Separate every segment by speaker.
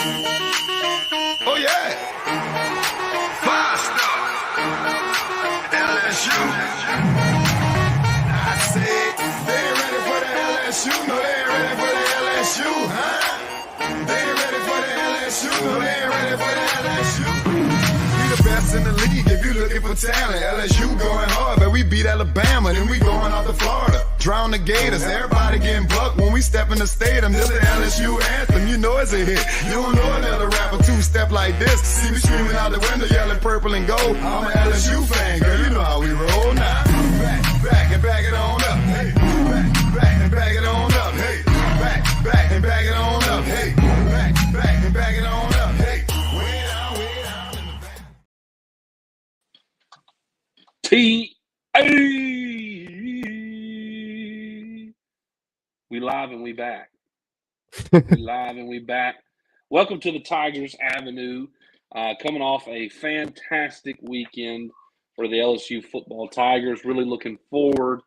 Speaker 1: Oh, yeah. Five-star. LSU. I said, they ain't ready for the LSU. No, they ain't ready for the LSU, huh? They ain't ready for the LSU. No, they ain't ready for the LSU. We the best in the league if you looking for talent. LSU going hard, but we beat Alabama. Then we going out to Florida. Drown the Gators. Everybody getting bucked when we step in the stadium. This the LSU anthem. You know it's a hit. You don't know another rapper two-step like this. See me screaming out the window, yelling purple and gold. I'm an LSU fan, girl. You know how we roll now. Back and back it on up. Hey, back and back it on up. Hey, back and back it on up. Hey, back and back it on up. Hey, way down in the back.
Speaker 2: We live and we back. We live and we back. Welcome to the Tigers Avenue. Coming off a fantastic weekend for the LSU football Tigers. Really looking forward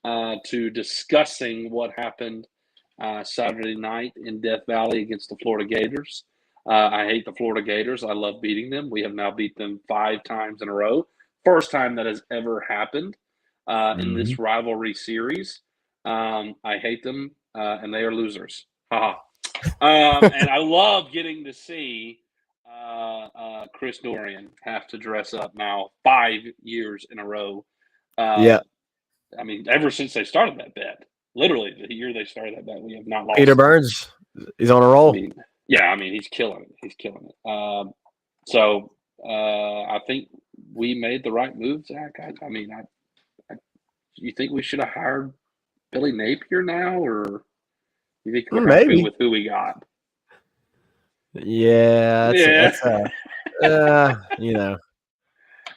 Speaker 2: to discussing what happened Saturday night in Death Valley against the Florida Gators. I hate the Florida Gators. I love beating them. We have now beat them 5 times in a row. First time that has ever happened in this rivalry series. I hate them, and they are losers. And I love getting to see Chris Dorian have to dress up now 5 years in a row.
Speaker 3: Yeah.
Speaker 2: I mean, ever since they started that bet, literally the year they started that bet, we have not lost.
Speaker 3: Peter Burns, he's on a roll.
Speaker 2: I mean, he's killing it. He's killing it. So I think we made the right move, Zach. I mean, you think we should have hired Billy Napier now, or you think we're happy with who we got?
Speaker 3: Yeah, you know.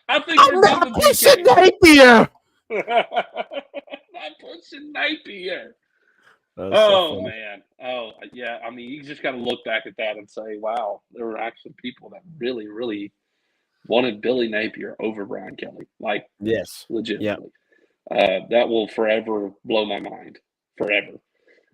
Speaker 2: I think
Speaker 3: I'm not pushing Napier.
Speaker 2: Not pushing Napier. Oh, man. Oh, yeah. I mean, you just got to look back at that and say, wow, there were actually people that really, really wanted Billy Napier over Brian Kelly. Like,
Speaker 3: yes,
Speaker 2: legitimately. That will forever blow my mind. Forever.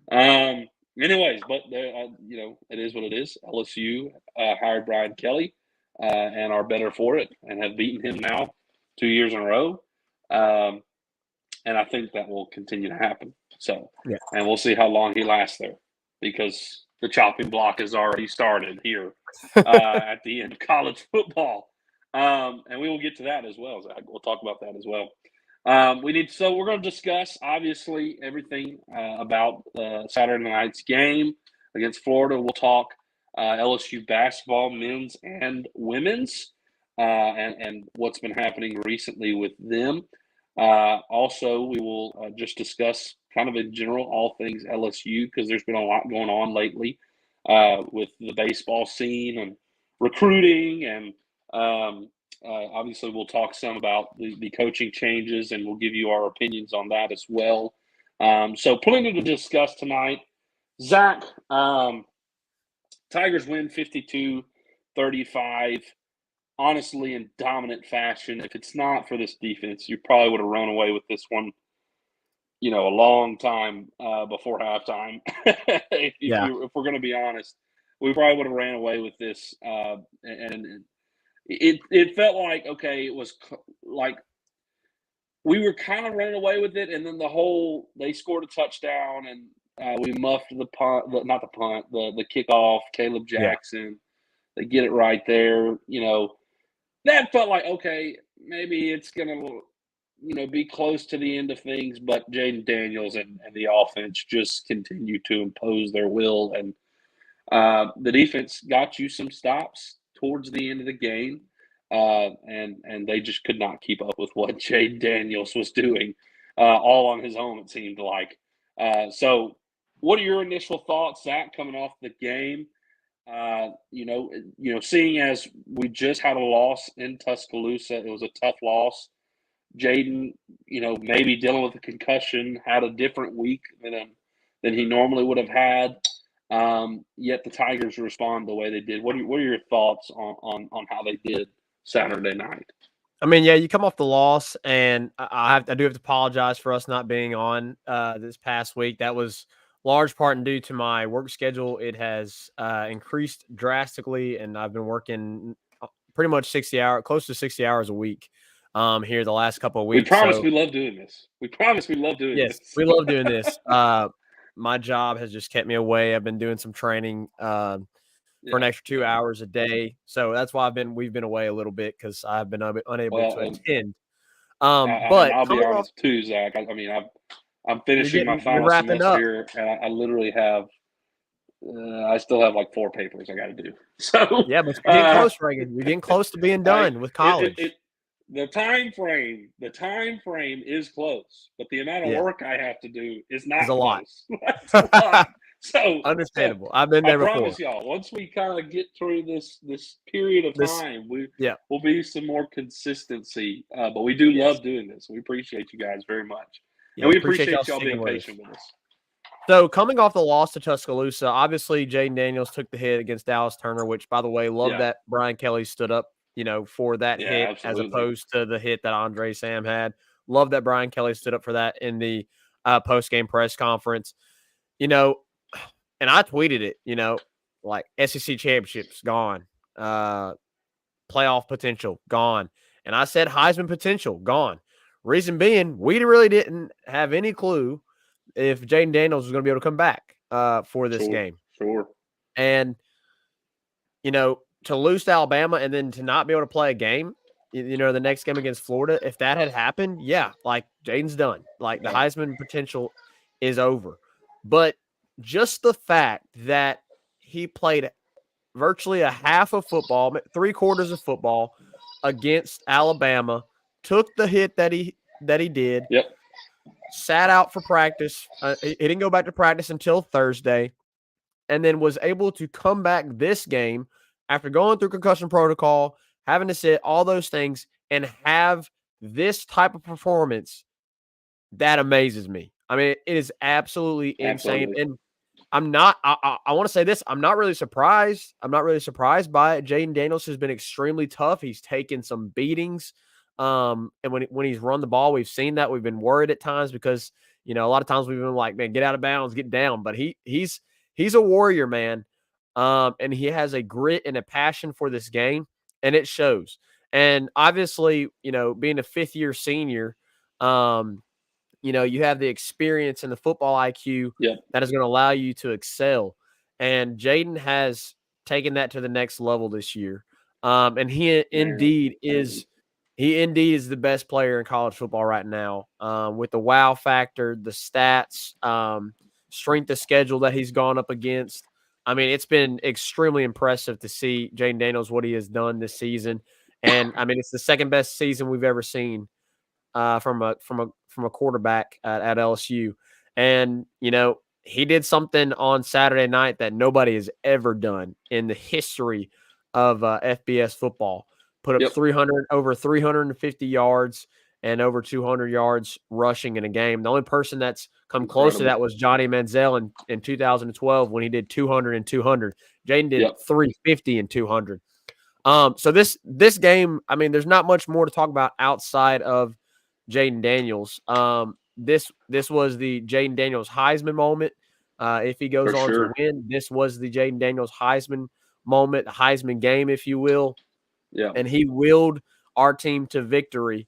Speaker 2: Anyways, but it is what it is. LSU hired Brian Kelly and are better for it and have beaten him now 2 years in a row. And I think that will continue to happen. So, and we'll see how long he lasts there, because the chopping block has already started here at the end of college football. And we will get to that as well, Zach. We'll talk about that as well. We're going to discuss, obviously, everything about Saturday night's game against Florida. We'll talk LSU basketball, men's and women's, and what's been happening recently with them. Also, we will just discuss kind of in general all things LSU, because there's been a lot going on lately with the baseball scene and recruiting, and obviously we'll talk some about the coaching changes, and we'll give you our opinions on that as well. So plenty to discuss tonight. Zach, Tigers win 52-35. Honestly, in dominant fashion. If it's not for this defense, you probably would have run away with this one, a long time before halftime. If we're going to be honest, we probably would have ran away with this. And it felt like, okay, it was like we were kind of running away with it. And then they scored a touchdown, and we muffed the kickoff, Caleb Jackson. They get it right there, That felt like, okay, maybe it's going to, be close to the end of things, but Jaden Daniels and the offense just continue to impose their will. And the defense got you some stops towards the end of the game, and they just could not keep up with what Jaden Daniels was doing all on his own, it seemed like. So what are your initial thoughts, Zach, coming off the game? Seeing as we just had a loss in Tuscaloosa, it was a tough loss. Jaden, maybe dealing with a concussion, had a different week than he normally would have had. Yet the Tigers respond the way they did. What are your thoughts on how they did Saturday night?
Speaker 3: I mean, you come off the loss, and I do have to apologize for us not being on this past week. That was large part and due to my work schedule. It has increased drastically, and I've been working pretty much close to 60 hours a week here the last couple of
Speaker 2: We
Speaker 3: weeks.
Speaker 2: promise
Speaker 3: So,
Speaker 2: we love doing this. We promise we love doing
Speaker 3: yes,
Speaker 2: this.
Speaker 3: we love doing this. My job has just kept me away. I've been doing some training for an extra 2 hours a day. So that's why we've been away a little bit because I've been unable to attend.
Speaker 2: And
Speaker 3: But
Speaker 2: I'll be
Speaker 3: coming off,
Speaker 2: honest too, Zach. I mean, I'm finishing my
Speaker 3: you're
Speaker 2: final
Speaker 3: wrapping up.
Speaker 2: semester, and I literally have. I still have like 4 papers I got to do. So
Speaker 3: Yeah, but you're getting close, Reagan. You're getting close to being done with college.
Speaker 2: The time frame is close, but the amount of work I have to do is not
Speaker 3: a lot.
Speaker 2: It's a lot. So
Speaker 3: understandable. I've been there
Speaker 2: I
Speaker 3: before.
Speaker 2: promise y'all, once we kind of get through this period of time, will be some more consistency. But we do love doing this. We appreciate you guys very much, and we appreciate y'all being patient with us.
Speaker 3: So coming off the loss to Tuscaloosa, obviously Jaden Daniels took the hit against Dallas Turner, which, by the way, love that Brian Kelly stood up, for that hit
Speaker 2: absolutely.
Speaker 3: as opposed to the hit that Andre Sam had. Love that Brian Kelly stood up for that in the post-game press conference. And I tweeted it, like SEC championships gone, playoff potential gone. And I said Heisman potential gone. Reason being, we really didn't have any clue if Jaden Daniels was going to be able to come back for this game.
Speaker 2: Sure.
Speaker 3: And, to lose to Alabama and then to not be able to play a game, the next game against Florida, if that had happened, yeah, like Jaden's done. Like the Heisman potential is over. But just the fact that he played virtually a half of football, 3/4 of football against Alabama, took the hit that he did.
Speaker 2: Yep.
Speaker 3: Sat out for practice. He didn't go back to practice until Thursday, and then was able to come back this game after going through concussion protocol, having to sit, all those things, and have this type of performance. That amazes me. I mean, it is absolutely insane. And I'm not – I want to say this. I'm not really surprised. I'm not really surprised by it. Jaden Daniels has been extremely tough. He's taken some beatings. And when he's run the ball, we've seen that. We've been worried at times because, a lot of times we've been like, man, get out of bounds, get down. But he's a warrior, man. And he has a grit and a passion for this game, and it shows. And obviously, being a fifth-year senior, you have the experience and the football IQ that is going to allow you to excel. And Jaden has taken that to the next level this year. And he indeed is the best player in college football right now, with the wow factor, the stats, strength of schedule that he's gone up against. I mean, it's been extremely impressive to see Jaden Daniels, what he has done this season. And, I mean, it's the second best season we've ever seen from a quarterback at LSU. And, he did something on Saturday night that nobody has ever done in the history of FBS football. Put up over 350 yards and over 200 yards rushing in a game. The only person that's come close to that was Johnny Manziel in 2012 when he did 200 and 200. Jaden did 350 and 200. So this game, I mean, there's not much more to talk about outside of Jaden Daniels. This was the Jaden Daniels Heisman moment. If he goes on to win, this was the Jaden Daniels Heisman moment, the Heisman game, if you will.
Speaker 2: Yeah.
Speaker 3: And he willed our team to victory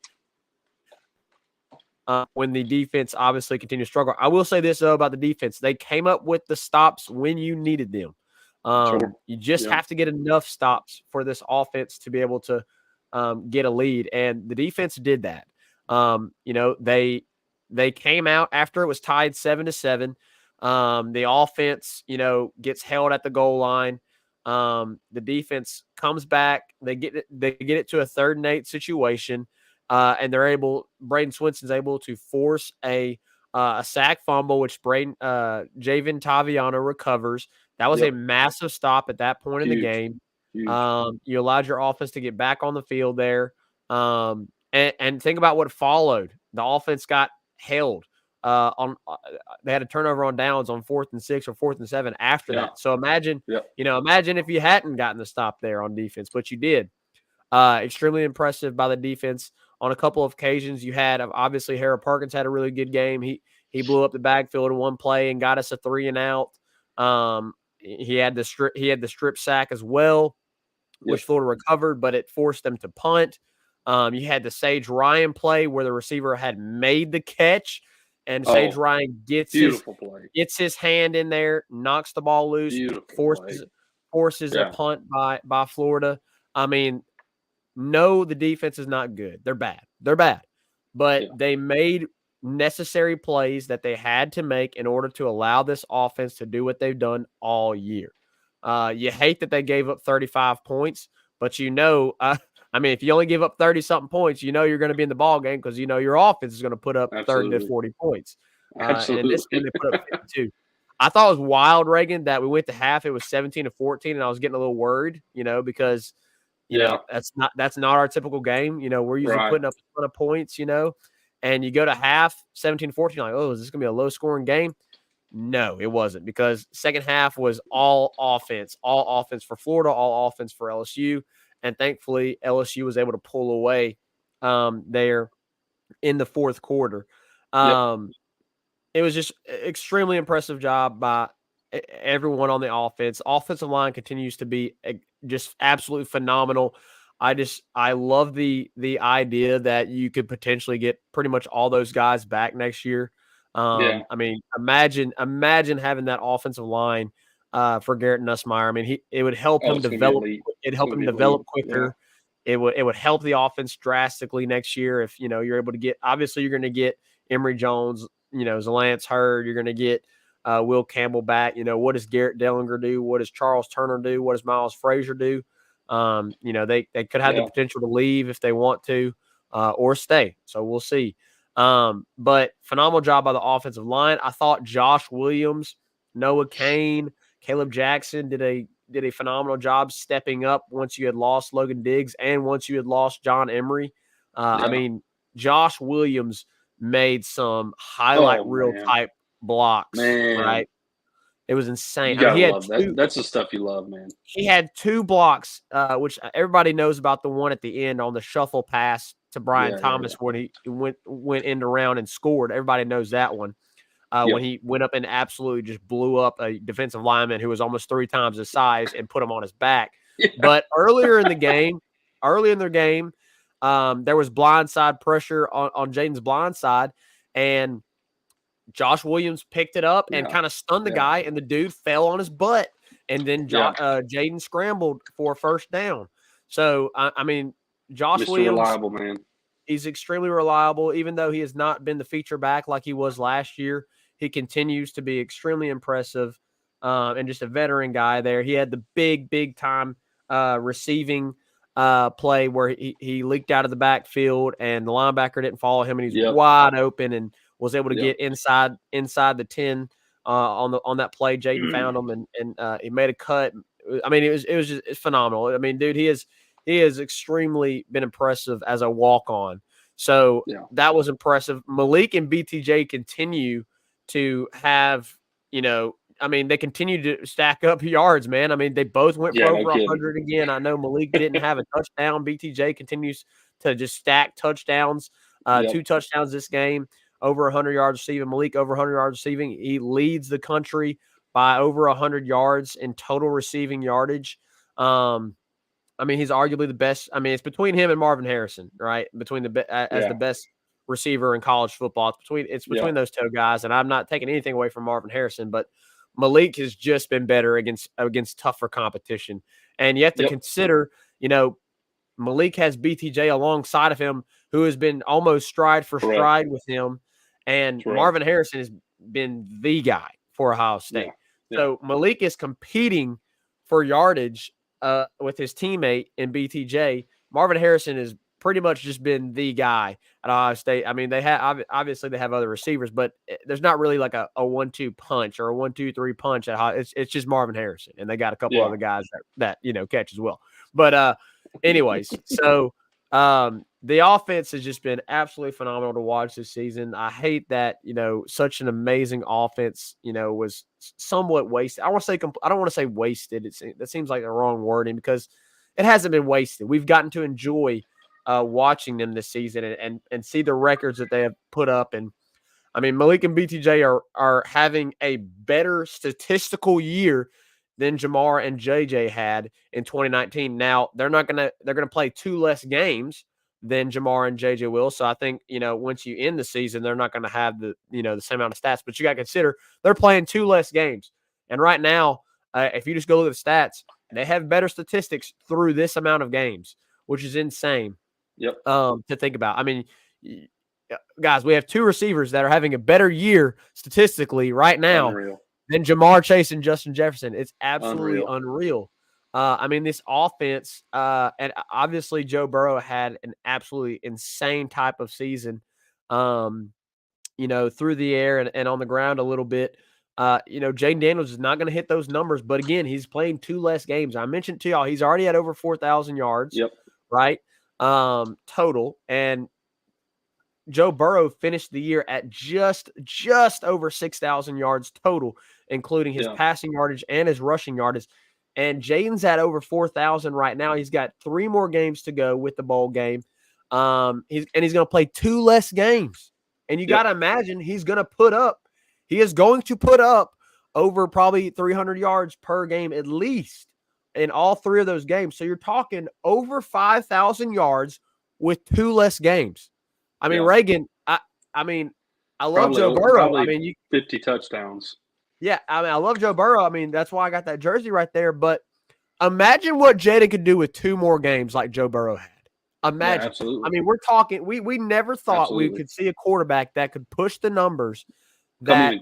Speaker 3: when the defense obviously continued to struggle. I will say this, though, about the defense. They came up with the stops when you needed them. You just have to get enough stops for this offense to be able to get a lead. And the defense did that. They came out after it was tied 7-7. The offense, gets held at the goal line. The defense comes back. They get it to a 3rd and 8 situation, and Braden Swinson's able to force a sack fumble, which Javen Taviano recovers. That was a massive stop at that point in the game. You allowed your offense to get back on the field there. And think about what followed. The offense got held. They had a turnover on downs on 4th and 6 or 4th and 7 after that. So imagine if you hadn't gotten the stop there on defense, but you did. Extremely impressive by the defense on a couple of occasions. You had, obviously, Harold Perkins had a really good game. He blew up the backfield in one play and got us a 3-and-out. He had the strip sack as well, which Florida recovered, but it forced them to punt. You had the Sage Ryan play where the receiver had made the catch, and Sage Ryan gets his hand in there, knocks the ball loose, forces a punt by Florida. I mean, no, the defense is not good. They're bad. But they made necessary plays that they had to make in order to allow this offense to do what they've done all year. You hate that they gave up 35 points, but if you only give up 30-something points, you're going to be in the ball game because your offense is going to put up 30 to 40 points. And in this game, they put up 52. I thought it was wild, Reagan, that we went to half. It was 17-14, and I was getting a little worried, because that's not our typical game. We're usually putting up a ton of points, and you go to half 17-14, like, oh, is this going to be a low-scoring game? No, it wasn't, because second half was all offense for Florida, all offense for LSU. And thankfully, LSU was able to pull away there in the fourth quarter. It was just extremely impressive job by everyone on the offense. Offensive line continues to be just absolutely phenomenal. I love the idea that you could potentially get pretty much all those guys back next year. I mean, imagine having that offensive line for Garrett Nussmeier. I mean, it would help him develop. It'd help him develop quicker. Yeah. It would help the offense drastically next year if you're able to get. Obviously, you're going to get Emory Jones. Zalance Hurd. You're going to get Will Campbell back. What does Garrett Dellinger do? What does Charles Turner do? What does Miles Frazier do? They could have the potential to leave if they want to or stay. So we'll see. But phenomenal job by the offensive line. I thought Josh Williams, Noah Kane, Caleb Jackson did a phenomenal job stepping up once you had lost Logan Diggs and once you had lost John Emery. I mean, Josh Williams made some highlight reel type blocks, right? It was insane.
Speaker 2: You gotta love that. That's the stuff you love, man.
Speaker 3: He had 2 blocks, which everybody knows about, the one at the end on the shuffle pass to Brian Thomas when he went end around and scored. Everybody knows that one. When he went up and absolutely just blew up a defensive lineman who was almost 3 times his size and put him on his back. But earlier in their game, there was blindside pressure on Jaden's blindside, and Josh Williams picked it up and kind of stunned the guy, and the dude fell on his butt. And then Jaden scrambled for a first down. So, I mean, Josh
Speaker 2: Mr.
Speaker 3: Williams,
Speaker 2: reliable, man.
Speaker 3: He's extremely reliable. Even though he has not been the feature back like he was last year, he continues to be extremely impressive and just a veteran guy there. He had the big time receiving play where he leaked out of the backfield and the linebacker didn't follow him, and he's wide open and was able to get inside the 10 on that play. Jaden found him and he made a cut. I mean, it's phenomenal. I mean, dude, he has extremely been impressive as a walk-on. So that was impressive. Malik and BTJ continue to have, I mean, they continue to stack up yards, man. I mean, they both went for over 100 again. I know Malik didn't have a touchdown. BTJ continues to just stack touchdowns. 2 touchdowns this game, over 100 yards receiving. Malik over 100 yards receiving. He leads the country by over 100 yards in total receiving yardage. I mean, he's arguably the best. I mean, it's between him and Marvin Harrison, right? Between the best receiver in college football. It's between those 2 guys, and I'm not taking anything away from Marvin Harrison, but Malik has just been better against tougher competition. And you have to consider, Malik has BTJ alongside of him, who has been almost stride for stride with him, and Marvin Harrison has been the guy for Ohio State. So Malik is competing for yardage with his teammate in BTJ. Marvin Harrison has pretty much just been the guy at Ohio State. I mean, they have obviously they have other receivers, but there's not really like a 1-2 punch or a 1-2-3 punch at Ohio. It's just Marvin Harrison, and they got a couple other guys that catch as well. But anyways, so the offense has just been absolutely phenomenal to watch this season. I hate that such an amazing offense was somewhat wasted. I don't want to say wasted. That seems like the wrong wording, because it hasn't been wasted. We've gotten to enjoy watching them this season and see the records that they have put up. And I mean, Malik and BTJ are having a better statistical year than Jamar and JJ had in 2019. Now, they're going to play 2 less games than Jamar and JJ will. So I think, once you end the season, they're not going to have the same amount of stats, but you got to consider they're playing 2 less games. And right now, if you just go look at the stats, they have better statistics through this amount of games, which is insane.
Speaker 2: Yep.
Speaker 3: To think about. I mean, guys, we have 2 receivers that are having a better year statistically right now than Jamar Chase and Justin Jefferson. It's absolutely unreal. I mean, this offense, and obviously Joe Burrow had an absolutely insane type of season, through the air and on the ground a little bit. Jaden Daniels is not going to hit those numbers, but again, he's playing 2 less games. I mentioned to y'all, he's already at over 4,000 yards, right? Total. And Joe Burrow finished the year at just over 6,000 yards total, including his passing yardage and his rushing yardage. And Jaden's at over 4,000 right now. He's got 3 more games to go with the bowl game. He's going to play 2 less games. And you got to imagine he is going to put up over probably 300 yards per game at least in all 3 of those games. So you're talking over 5,000 yards with 2 less games. I mean, Reagan, I love Joe Burrow. I mean,
Speaker 2: 50 touchdowns.
Speaker 3: Yeah, I mean, I love Joe Burrow. I mean, that's why I got that jersey right there. But imagine what Jada could do with 2 more games like Joe Burrow had. Imagine.
Speaker 2: Yeah, absolutely.
Speaker 3: I mean, we're talking. We never thought we could see a quarterback that could push the numbers that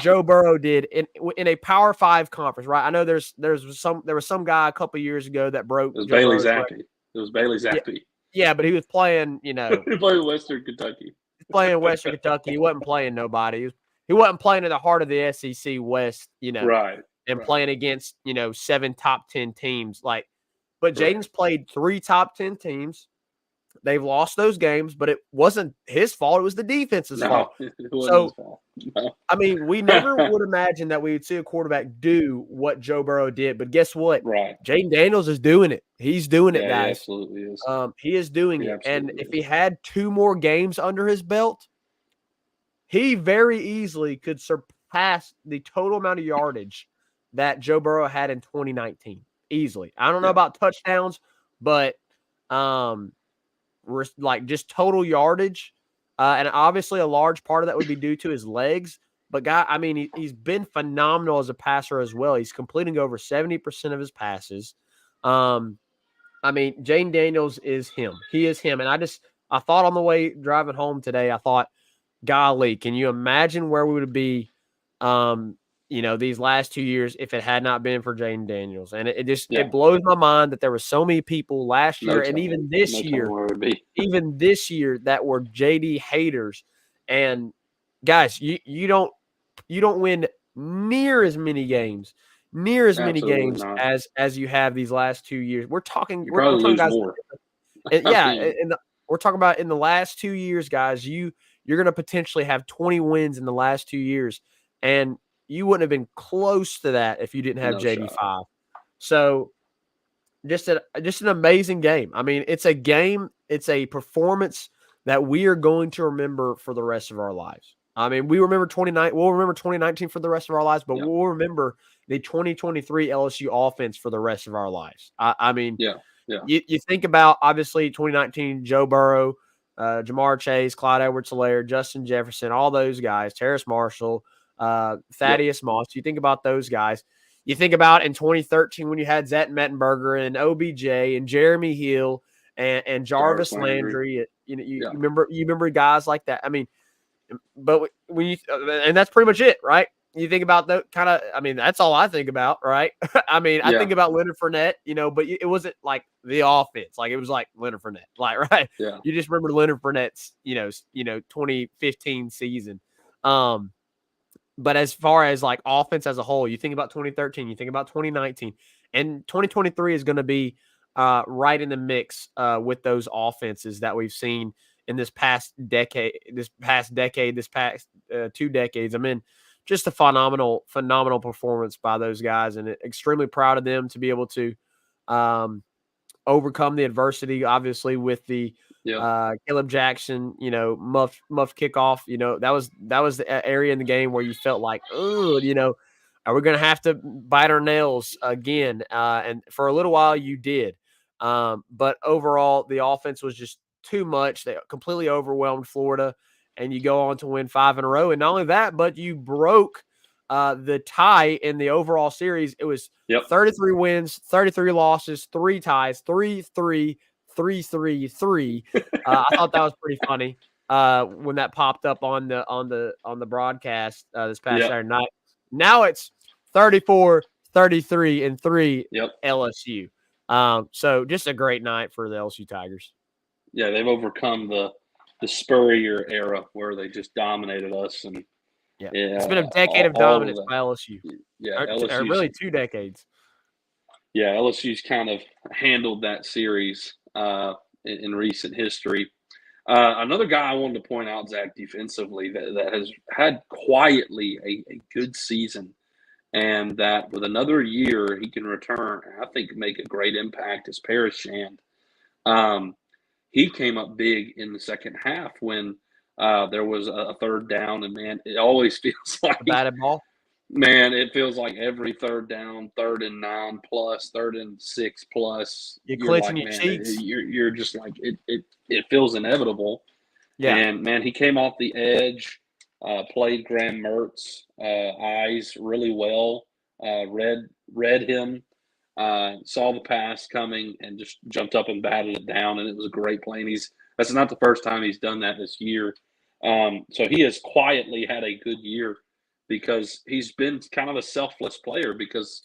Speaker 3: Joe Burrow did in a Power 5 conference. Right? I know there was some guy a couple years ago that broke.
Speaker 2: It was Bailey Zappi. It was Bailey Zappi.
Speaker 3: Yeah, but he was playing.
Speaker 2: He played Western Kentucky.
Speaker 3: Playing Western Kentucky, he wasn't playing nobody. He wasn't playing in the heart of the SEC West, and playing against, 7 top 10 teams. But Jaden's played 3 top 10 teams. They've lost those games, but it wasn't his fault. It was the defense's fault.
Speaker 2: It wasn't his fault. No.
Speaker 3: I mean, we never would imagine that we would see a quarterback do what Joe Burrow did. But guess what?
Speaker 2: Right.
Speaker 3: Jaden Daniels is doing it. He's doing it, guys.
Speaker 2: He absolutely is.
Speaker 3: He is doing it. And if he had 2 more games under his belt, he very easily could surpass the total amount of yardage that Joe Burrow had in 2019. Easily. I don't know about touchdowns, but just total yardage. And obviously a large part of that would be due to his legs. But he's been phenomenal as a passer as well. He's completing over 70% of his passes. Jaden Daniels is him. He is him. And I thought on the way driving home today, I thought, golly, can you imagine where we would be, these last 2 years if it had not been for Jaden Daniels? And it blows my mind that there were so many people last year and even this year that were JD haters. And guys, you don't win near as many games as you have these last 2 years. We're talking guys,
Speaker 2: more.
Speaker 3: We're talking about in the last 2 years, guys, you're going to potentially have 20 wins in the last 2 years, and you wouldn't have been close to that if you didn't have JD5. So just an amazing game. I mean, it's a game, it's a performance that we are going to remember for the rest of our lives. I mean, we'll remember 2019 for the rest of our lives, but we'll remember the 2023 LSU offense for the rest of our lives. You think about, obviously, 2019 Joe Burrow, Jamar Chase, Clyde Edwards-Helaire, Justin Jefferson, all those guys, Terrace Marshall, Thaddeus Moss. You think about those guys. You think about in 2013 when you had Zach Mettenberger and OBJ and Jeremy Hill and Jarvis Landry. You remember guys like that. I mean, but and that's pretty much it, right? You think about that kind of. I mean, that's all I think about, right? I mean, I think about Leonard Fournette, but it wasn't like the offense. Like, it was like Leonard Fournette, like, right?
Speaker 2: Yeah.
Speaker 3: You just remember Leonard Fournette's, 2015 season. But as far as like offense as a whole, you think about 2013, you think about 2019, and 2023 is going to be right in the mix with those offenses that we've seen in this past decade, this past 2 decades. I mean, just a phenomenal performance by those guys, and extremely proud of them to be able to overcome the adversity, obviously, with the Caleb Jackson, muff kickoff. That was the area in the game where you felt like, oh, are we going to have to bite our nails again? And for a little while, you did. But overall, the offense was just too much. They completely overwhelmed Florida, and you go on to win 5 in a row. And not only that, but you broke the tie in the overall series. It was 33 wins, 33 losses, 3 ties, 3-3, 3-3-3. I thought that was pretty funny when that popped up on the broadcast this past Saturday night. Now it's 34, 33, and 3 LSU. So just a great night for the LSU Tigers.
Speaker 2: Yeah, they've overcome the Spurrier era where they just dominated us, and
Speaker 3: it's been a decade of dominance by LSU.
Speaker 2: Yeah,
Speaker 3: or really 2 decades.
Speaker 2: Yeah, LSU's kind of handled that series in recent history. Another guy I wanted to point out, Zach, defensively that has had quietly a good season, and that with another year he can return, I think, make a great impact, is Paris Shand. He came up big in the second half when there was a third down, and man, it always feels like
Speaker 3: batted ball.
Speaker 2: Man, it feels like every third down, 3rd and 9 plus, 3rd and 6 plus.
Speaker 3: You're clenching your cheeks.
Speaker 2: You're just like it feels inevitable.
Speaker 3: Yeah.
Speaker 2: And man, he came off the edge, played Graham Mertz eyes really well, read him, saw the pass coming, and just jumped up and batted it down. And it was a great play. And that's not the first time he's done that this year. So he has quietly had a good year, because he's been kind of a selfless player. Because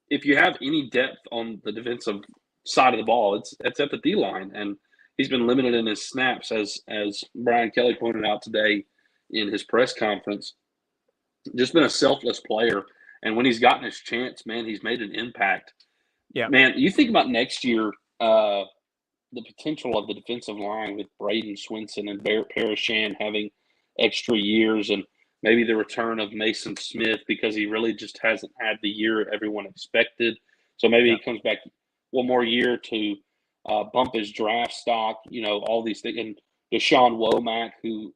Speaker 2: if you have any depth on the defensive side of the ball, it's at the D-line. And he's been limited in his snaps, as Brian Kelly pointed out today in his press conference. Just been a selfless player. And when he's gotten his chance, man, he's made an impact.
Speaker 3: Yeah.
Speaker 2: Man, you think about next year, the potential of the defensive line with Braden Swinson and Paris Shand having extra years, and maybe the return of Mason Smith, because he really just hasn't had the year everyone expected. So maybe he comes back one more year to bump his draft stock, all these things. And Deshaun Womack, who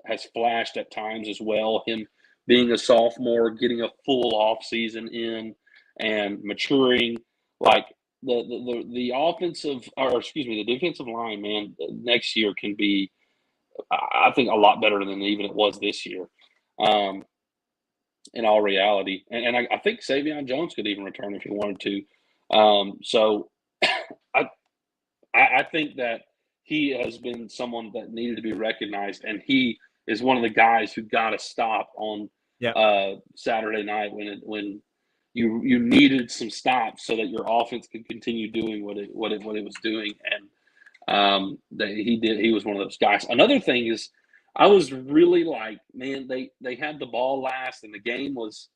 Speaker 2: has flashed at times as well, him being a sophomore, getting a full offseason in and maturing. Like the defensive line, man, next year can be, I think, a lot better than even it was this year. In all reality. And I think Savion Jones could even return if he wanted to. So I think that he has been someone that needed to be recognized, and he is one of the guys who got a stop on Saturday night when you needed some stops so that your offense could continue doing what it was doing. And he was one of those guys. Another thing is, I was really like, man, they had the ball last, and the game was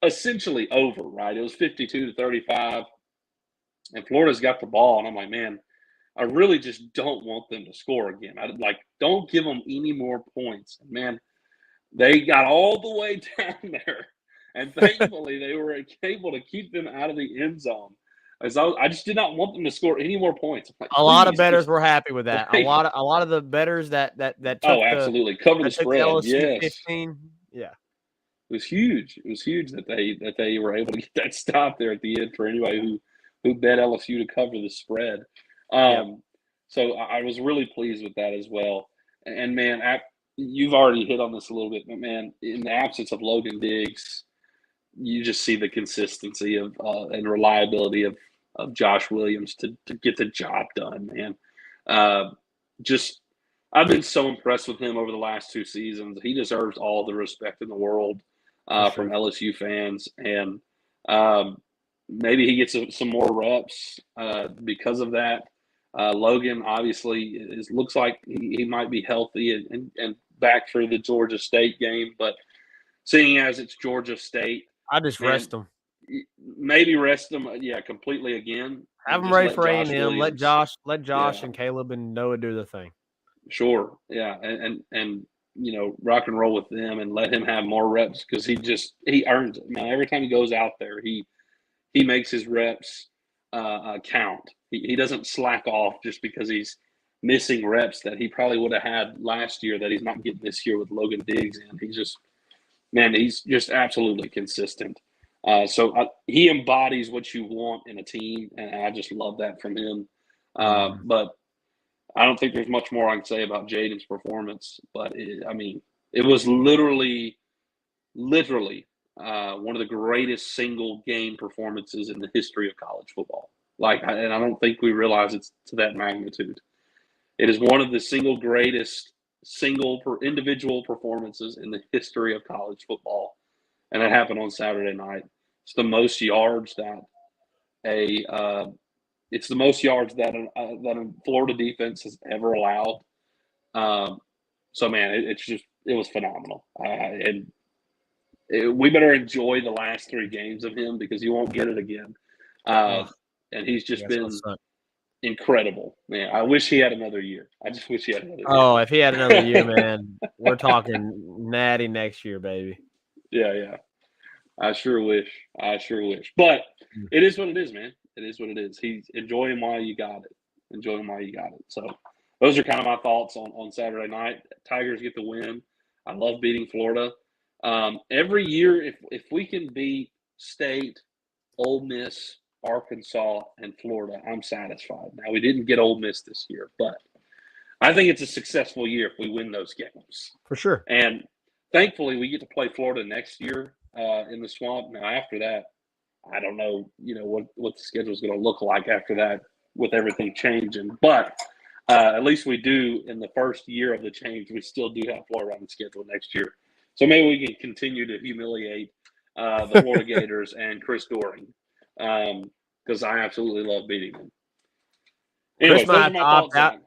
Speaker 2: essentially over, right? It was 52-35, and Florida's got the ball, and I'm like, man, I really just don't want them to score again. Don't give them any more points. And man, they got all the way down there, and thankfully they were able to keep them out of the end zone. I just did not want them to score any more points. Like,
Speaker 3: a lot of bettors were happy with that. A lot of the bettors that took
Speaker 2: absolutely cover the spread.
Speaker 3: LSU 15. Yeah,
Speaker 2: it was huge. It was huge that they were able to get that stop there at the end for anybody who bet LSU to cover the spread. So I was really pleased with that as well. And man, you've already hit on this a little bit, but man, in the absence of Logan Diggs, you just see the consistency of and reliability of Josh Williams to get the job done, man. I've been so impressed with him over the last 2 seasons. He deserves all the respect in the world from LSU fans, and maybe he gets some more reps because of that. Logan obviously looks like he might be healthy and back for the Georgia State game, but seeing as it's Georgia State,
Speaker 3: I just rest them.
Speaker 2: Maybe rest them, completely again.
Speaker 3: Have them ready for A&M. Let Josh and Caleb and Noah do the thing.
Speaker 2: Sure, yeah, and rock and roll with them and let him have more reps, because he earns it. Man, every time he goes out there, he makes his reps count. He doesn't slack off just because he's missing reps that he probably would have had last year that he's not getting this year with Logan Diggs. And he's just absolutely consistent. He embodies what you want in a team, and I just love that from him. But I don't think there's much more I can say about Jaden's performance. But it was literally one of the greatest single game performances in the history of college football. And I don't think we realize it's to that magnitude. It is one of the greatest individual performances in the history of college football, and it happened on Saturday night. It's the most yards that a Florida defense has ever allowed. It was phenomenal, we better enjoy the last 3 games of him because you won't get it again. And he's just been incredible, man. I wish he had another year. I just wish he had another year.
Speaker 3: Oh, if he had another year, man, we're talking natty next year, baby.
Speaker 2: Yeah. I sure wish. But it is what it is, man. It is what it is. He's enjoying while you got it. So those are kind of my thoughts on Saturday night. Tigers get the win. I love beating Florida. Every year, if we can beat State, Ole Miss, Arkansas, and Florida, I'm satisfied. Now, we didn't get Ole Miss this year, but I think it's a successful year if we win those games.
Speaker 3: For sure.
Speaker 2: And thankfully, we get to play Florida next year in the Swamp. Now, after that, I don't know, what the schedule is going to look like after that with everything changing. But at least we do, in the first year of the change, we still do have Florida on the schedule next year. So maybe we can continue to humiliate the Florida Gators and Chris Doering. Because I absolutely love beating them. Anyways,
Speaker 3: Chris might have to opt out.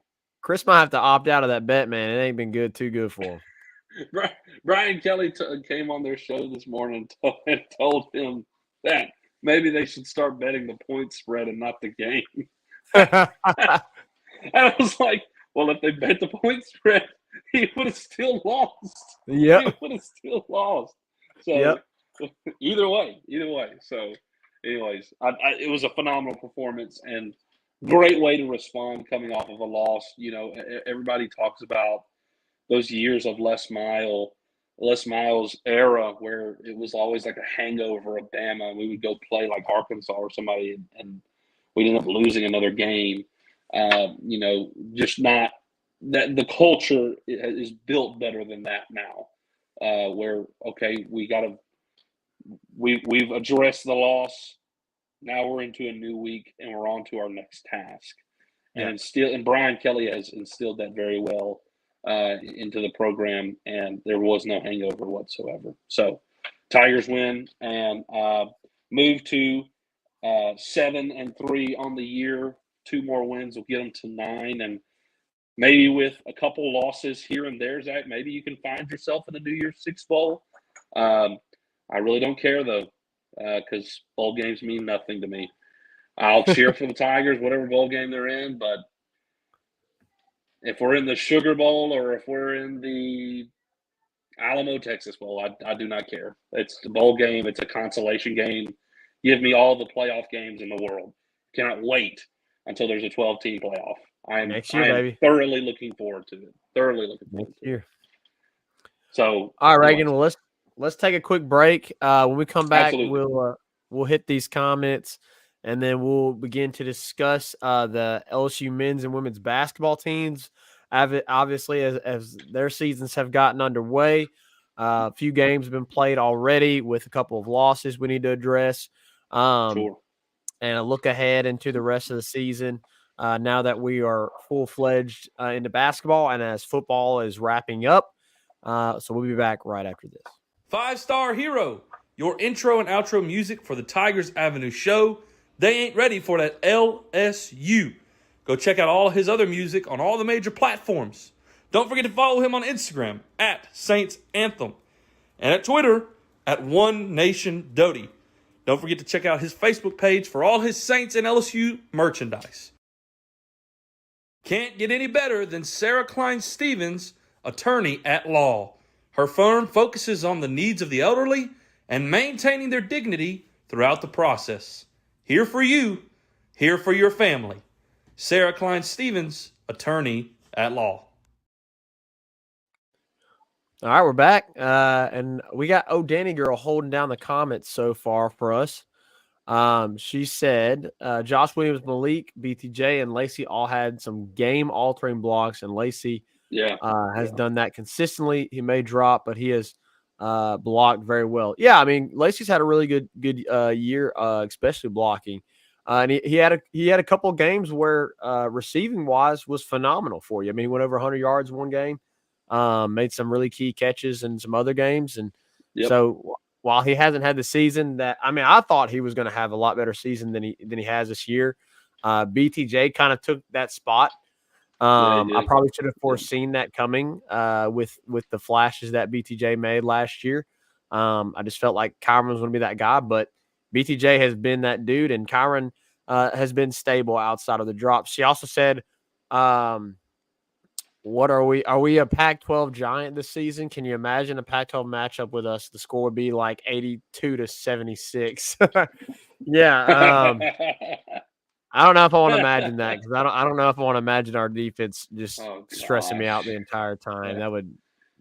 Speaker 3: Chris might have to opt out of that bet, man. It ain't been too good for him.
Speaker 2: Brian Kelly came on their show this morning and told him that maybe they should start betting the point spread and not the game. And I was like, well, if they bet the point spread, he would have still lost.
Speaker 3: Yeah,
Speaker 2: he would have still lost. So either way. So. Anyways, it was a phenomenal performance and great way to respond coming off of a loss. Everybody talks about those years of Les Miles' era where it was always like a hangover of Bama, and we would go play like Arkansas or somebody, and we'd end up losing another game. Just not that the culture is built better than that now. Where we've addressed the loss. Now we're into a new week and we're on to our next task. Yeah. And Brian Kelly has instilled that very well into the program, and there was no hangover whatsoever. So Tigers win and move to 7-3 on the year. 2 more wins will get them to 9, and maybe with a couple losses here and there, Zach, maybe you can find yourself in the New Year's Six Bowl. I really don't care, though, because bowl games mean nothing to me. I'll cheer for the Tigers, whatever bowl game they're in, but if we're in the Sugar Bowl or if we're in the Alamo, Texas Bowl, I do not care. It's the bowl game. It's a consolation game. Give me all the playoff games in the world. Cannot wait until there's a 12-team playoff.
Speaker 3: Next year, baby.
Speaker 2: Thoroughly looking forward to it.
Speaker 3: Next year.
Speaker 2: So,
Speaker 3: all right, Reagan, well, let's take a quick break. When we come back, we'll hit these comments, and then we'll begin to discuss the LSU men's and women's basketball teams. Obviously, as their seasons have gotten underway, a few games have been played already with a couple of losses we need to address.
Speaker 2: Sure.
Speaker 3: And a look ahead into the rest of the season now that we are full-fledged into basketball and as football is wrapping up. So we'll be back right after this.
Speaker 4: 5-Star Hero, your intro and outro music for the Tigers Avenue show. They ain't ready for that LSU. Go check out all his other music on all the major platforms. Don't forget to follow him on Instagram at Saints Anthem and at Twitter at One Nation Doty. Don't forget to check out his Facebook page for all his Saints and LSU merchandise. Can't get any better than Sarah Klein Stevens, attorney at law. Her firm focuses on the needs of the elderly and maintaining their dignity throughout the process. Here for you, here for your family. Sarah Klein Stevens, attorney at law.
Speaker 3: All right, we're back, and we got Danny Girl holding down the comments so far for us. She said Josh Williams, Malik, BTJ, and Lacey all had some game-altering blocks, and Lacey has done that consistently. He may drop, but he has blocked very well. Yeah, I mean, Lacey's had a really good year, especially blocking. And he had a couple of games where receiving wise was phenomenal for you. I mean, he went over 100 yards one game, made some really key catches in some other games, and so while he hasn't had the season that, I mean, I thought he was going to have a lot better season than he has this year. BTJ kind of took that spot. I probably should have foreseen that coming with the flashes that BTJ made last year. I just felt like Kyron was going to be that guy, but BTJ has been that dude, and Kyron has been stable outside of the drops. She also said, what are we? Are we a Pac-12 giant this season? Can you imagine a Pac-12 matchup with us? The score would be like 82-76. Yeah. I don't know if I want to imagine that, because I don't know if I want to imagine our defense just stressing me out the entire time.
Speaker 2: Yeah.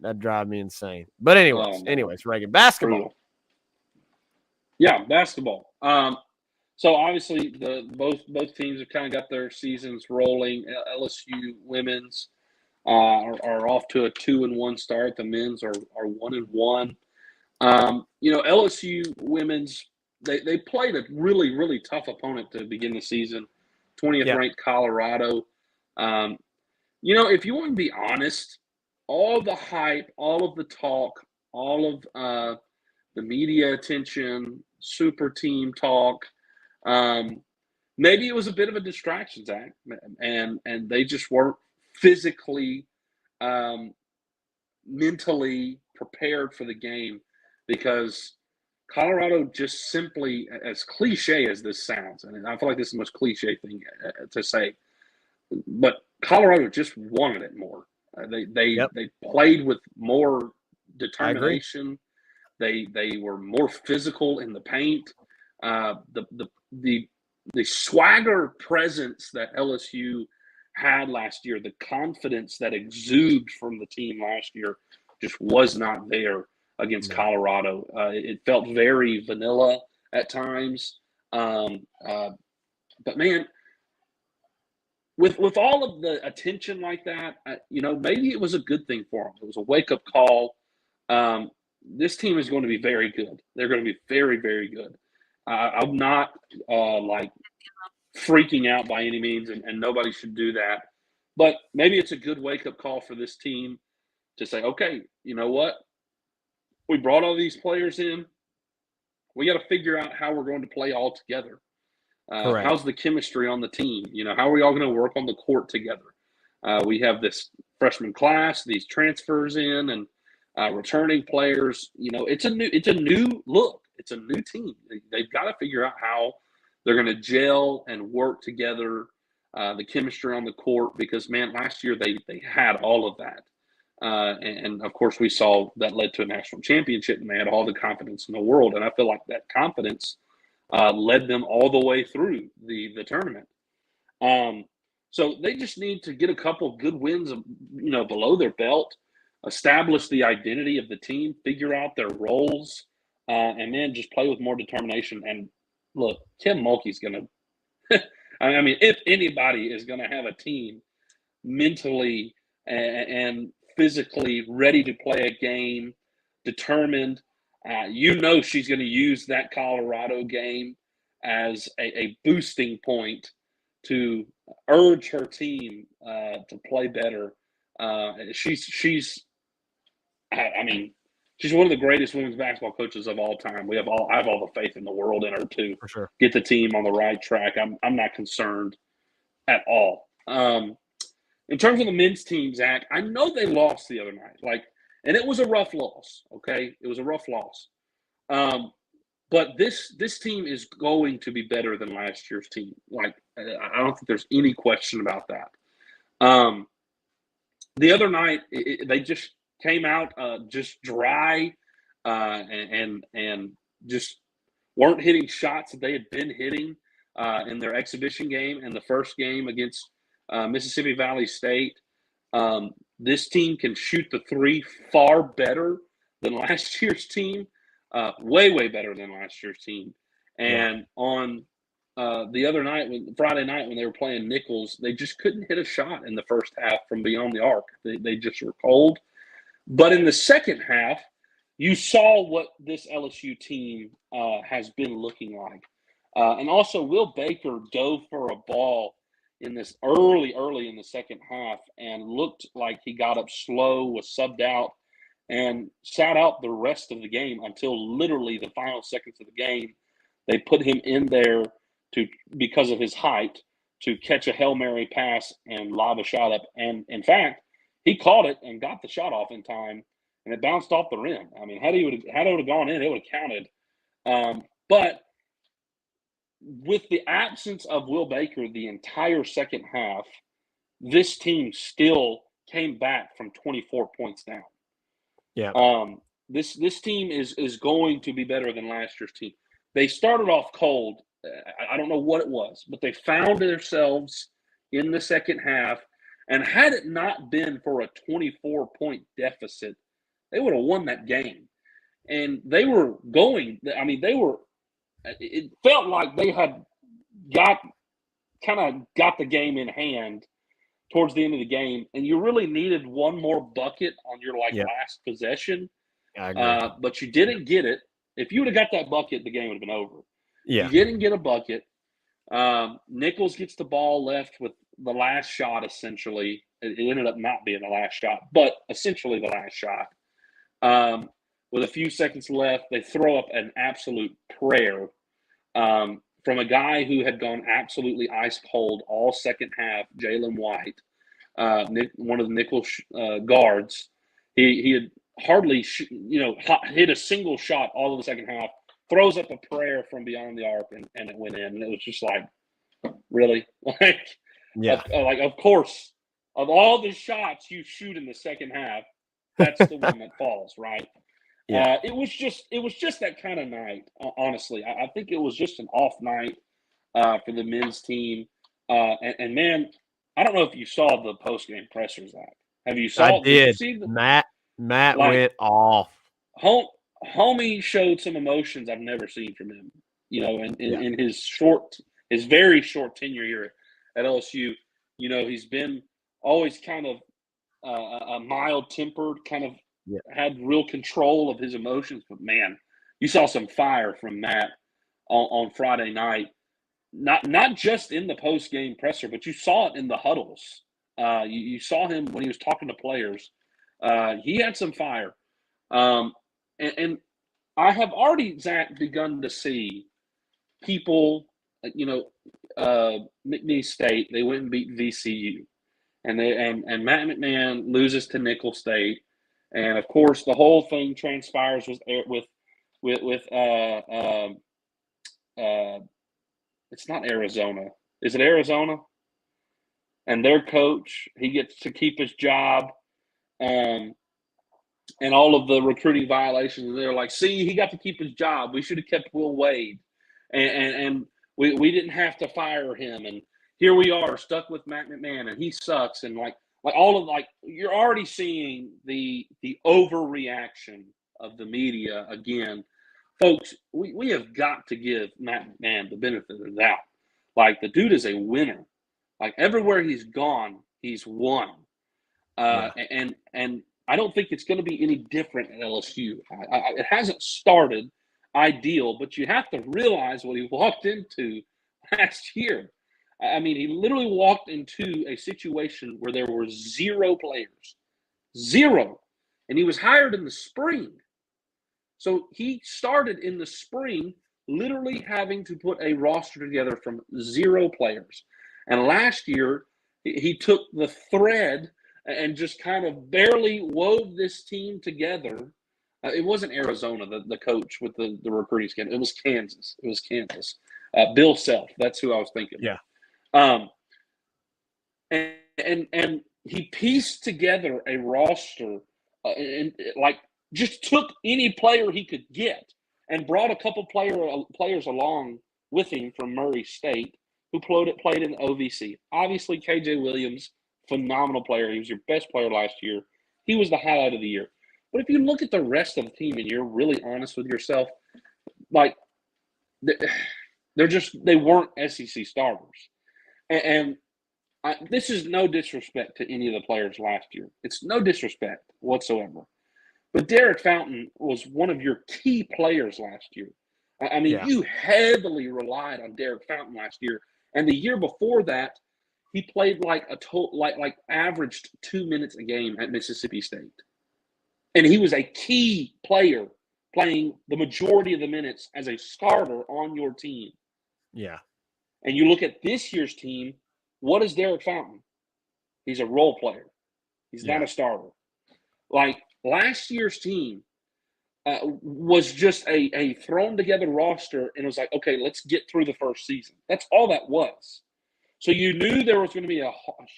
Speaker 3: That'd drive me insane. But anyways, Reagan, basketball.
Speaker 2: Brutal. Yeah, basketball. So obviously both teams have kind of got their seasons rolling. LSU women's are off to a 2-1 start. The men's are 1-1. LSU women's, they played a really, really tough opponent to begin the season, 20th ranked Colorado. If you want to be honest, all the hype, all of the talk, all of the media attention, super team talk, maybe it was a bit of a distraction, Zach, and they just weren't physically, mentally prepared for the game, because Colorado just simply, as cliche as this sounds, and I feel like this is the most cliche thing to say, but Colorado just wanted it more. They played with more determination. They were more physical in the paint. The swagger presence that LSU had last year, the confidence that exuded from the team last year, just was not there against Colorado. It felt very vanilla at times. But man, with all of the attention like that, maybe it was a good thing for them. It was a wake-up call. This team is going to be very good. They're going to be very, very good. I'm not freaking out by any means, and nobody should do that. But maybe it's a good wake-up call for this team to say, okay, you know what? We brought all these players in. We got to figure out how we're going to play all together. How's the chemistry on the team? How are we all going to work on the court together? We have this freshman class, these transfers in, and returning players. It's a new look. It's a new team. They've got to figure out how they're going to gel and work together, the chemistry on the court, because, man, last year they had all of that. And of course, we saw that led to a national championship, and they had all the confidence in the world. And I feel like that confidence led them all the way through the tournament. So they just need to get a couple of good wins, below their belt, establish the identity of the team, figure out their roles, and then just play with more determination. And look, Kim Mulkey's going to – I mean, if anybody is going to have a team mentally and physically ready to play a game, determined, she's going to use that Colorado game as a boosting point to urge her team to play better. She's one of the greatest women's basketball coaches of all time. I have all the faith in the world in her to get the team on the right track. I'm not concerned at all. In terms of the men's team, Zach, I know they lost the other night. And it was a rough loss, okay? It was a rough loss. But this team is going to be better than last year's team. I don't think there's any question about that. The other night, they just came out just dry and just weren't hitting shots that they had been hitting in their exhibition game and the first game against Mississippi Valley State. This team can shoot the three far better than last year's team, way, way better than last year's team. And on the other night, Friday night, when they were playing Nichols, they just couldn't hit a shot in the first half from beyond the arc. They just were cold. But in the second half, you saw what this LSU team has been looking like. And also, Will Baker dove for a ball in this early in the second half and looked like he got up slow, was subbed out, and sat out the rest of the game until literally the final seconds of the game. They put him in there because of his height to catch a Hail Mary pass and lob a shot up. And, in fact, he caught it and got the shot off in time, and it bounced off the rim. I mean, had it would have gone in, it would have counted. But with the absence of Will Baker the entire second half, this team still came back from 24 points down.
Speaker 3: Yeah.
Speaker 2: This team is going to be better than last year's team. They started off cold. I don't know what it was, but they found themselves in the second half. And had it not been for a 24-point deficit, they would have won that game. And they were going – I mean, it felt like they had got the game in hand towards the end of the game, and you really needed one more bucket on your last possession.
Speaker 3: I agree.
Speaker 2: But you didn't get it. If you would have got that bucket, the game would have been over.
Speaker 3: Yeah.
Speaker 2: You didn't get a bucket. Nichols gets the ball left with the last shot, essentially. It ended up not being the last shot, but essentially the last shot. With a few seconds left, they throw up an absolute prayer from a guy who had gone absolutely ice cold all second half, Jalen White, one of the Nichols guards. He had hardly hit a single shot all of the second half, throws up a prayer from beyond the arc, and it went in. And it was just like, really? Of course, of all the shots you shoot in the second half, that's the one that falls, right?
Speaker 3: Yeah.
Speaker 2: It was just that kind of night, honestly. I think it was just an off night for the men's team. And man, I don't know if you saw the post-game pressers, Zach. Have you saw?
Speaker 3: I did.
Speaker 2: You see
Speaker 3: Matt went off.
Speaker 2: Homie showed some emotions I've never seen from him. In his very short tenure here at LSU. He's been always kind of a mild-tempered, kind of had real control of his emotions. But, man, you saw some fire from Matt on Friday night. Not just in the post-game presser, but you saw it in the huddles. You saw him when he was talking to players. He had some fire. And I have already, Zach, begun to see people, McNeese State, they went and beat VCU. And Matt McMahon loses to Nicholls State. And, of course, the whole thing transpires with it's not Arizona. Is it Arizona? And their coach, he gets to keep his job. And all of the recruiting violations, they're like, see, he got to keep his job. We should have kept Will Wade. And we didn't have to fire him. And here we are stuck with Matt McMahon, and he sucks. And you're already seeing the overreaction of the media again. Folks, we have got to give Matt McMahon the benefit of the doubt. Like, the dude is a winner. Like, everywhere he's gone, he's won. And I don't think it's going to be any different at LSU. It hasn't started ideal, but you have to realize what he walked into last year. I mean, he literally walked into a situation where there were 0 players. 0. And he was hired in the spring. So he started in the spring literally having to put a roster together from 0 players. And last year, he took the thread and just kind of barely wove this team together. It wasn't Arizona, the coach with the recruiting scheme. It was Kansas. Bill Self. That's who I was thinking.
Speaker 3: Yeah.
Speaker 2: And he pieced together a roster and just took any player he could get and brought a couple players along with him from Murray State who played in the OVC. Obviously, KJ Williams, phenomenal player. He was your best player last year. He was the highlight of the year. But if you look at the rest of the team and you're really honest with yourself, like they weren't SEC starters. And this is no disrespect to any of the players last year. It's no disrespect whatsoever. But Derek Fountain was one of your key players last year. I mean, you heavily relied on Derek Fountain last year. And the year before that, he played like averaged 2 minutes a game at Mississippi State. And he was a key player playing the majority of the minutes as a starter on your team.
Speaker 3: Yeah.
Speaker 2: And you look at this year's team, what is Derek Fountain? He's a role player. He's not a starter. Like last year's team was just a thrown together roster, and it was like, okay, let's get through the first season. That's all that was. So you knew there was going to be a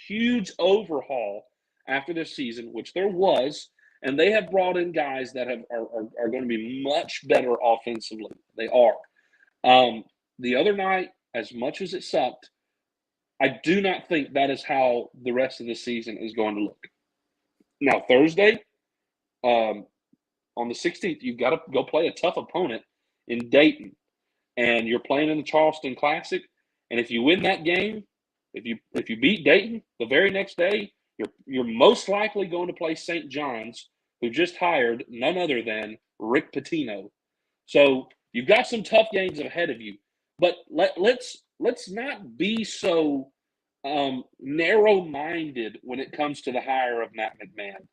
Speaker 2: huge overhaul after this season, which there was, and they have brought in guys that are going to be much better offensively. They are. The other night, as much as it sucked, I do not think that is how the rest of the season is going to look. Now, Thursday, on the 16th, you've got to go play a tough opponent in Dayton, and you're playing in the Charleston Classic. And if you win that game, if you beat Dayton the very next day, you're most likely going to play St. John's, who just hired none other than Rick Pitino. So you've got some tough games ahead of you, but let's not be so narrow-minded when it comes to the hire of Matt McMahon.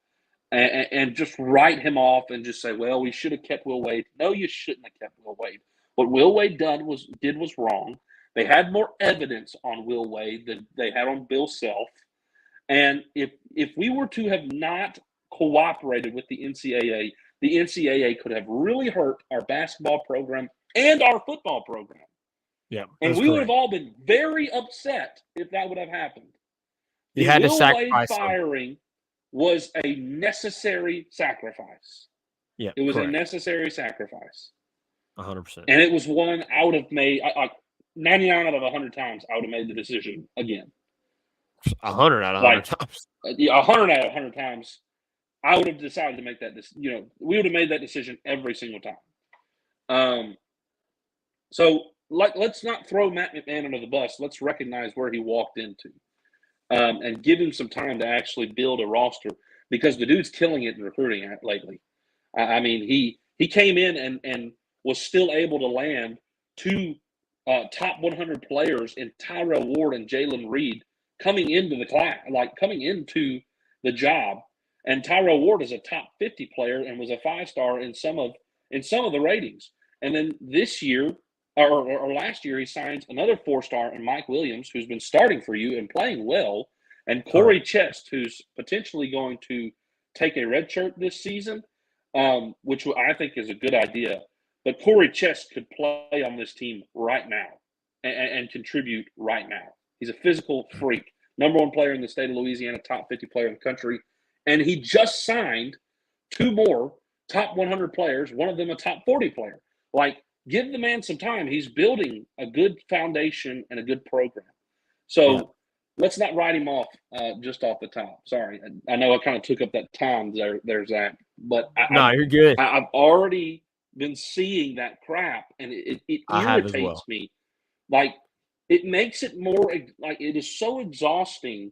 Speaker 2: And just write him off and just say, well, we should have kept Will Wade. No, you shouldn't have kept Will Wade. What Will Wade did was wrong. They had more evidence on Will Wade than they had on Bill Self. And if we were to have not cooperated with the NCAA could have really hurt our basketball program and our football program.
Speaker 3: Yeah,
Speaker 2: and we would have all been very upset if that would have happened.
Speaker 3: You had to
Speaker 2: Will
Speaker 3: sacrifice
Speaker 2: Wade firing was a necessary sacrifice.
Speaker 3: Yeah,
Speaker 2: it was
Speaker 3: correct.
Speaker 2: a necessary sacrifice.
Speaker 3: 100%.
Speaker 2: And it was one I would have made 99 out of 100 times. I would have made the decision again.
Speaker 3: 100 out of 100 times.
Speaker 2: 100 out of 100 times, I would have decided to make that. We would have made that decision every single time. So let's not throw Matt McMahon under the bus. Let's recognize where he walked into. And give him some time to actually build a roster, because the dude's killing it in recruiting lately. I mean, he came in and was still able to land two top 100 players in Tyrell Ward and Jalen Reed coming into the class, coming into the job. And Tyrell Ward is a top 50 player and was a 5-star in some of the ratings. And then this year, or last year, he signs another 4-star in Mike Williams, who's been starting for you and playing well, and Corey Chest, who's potentially going to take a red shirt this season, which I think is a good idea. But Corey Chest could play on this team right now and contribute right now. He's a physical freak, number 1 player in the state of Louisiana, top 50 player in the country, and he just signed 2 more top 100 players, one of them a top 40 player. Give the man some time. He's building a good foundation and a good program. So let's not write him off just off the top. Sorry. I know I kind of took up that time there, Zach. But
Speaker 3: you're good.
Speaker 2: I've already been seeing that crap, and it irritates me. It makes it more it is so exhausting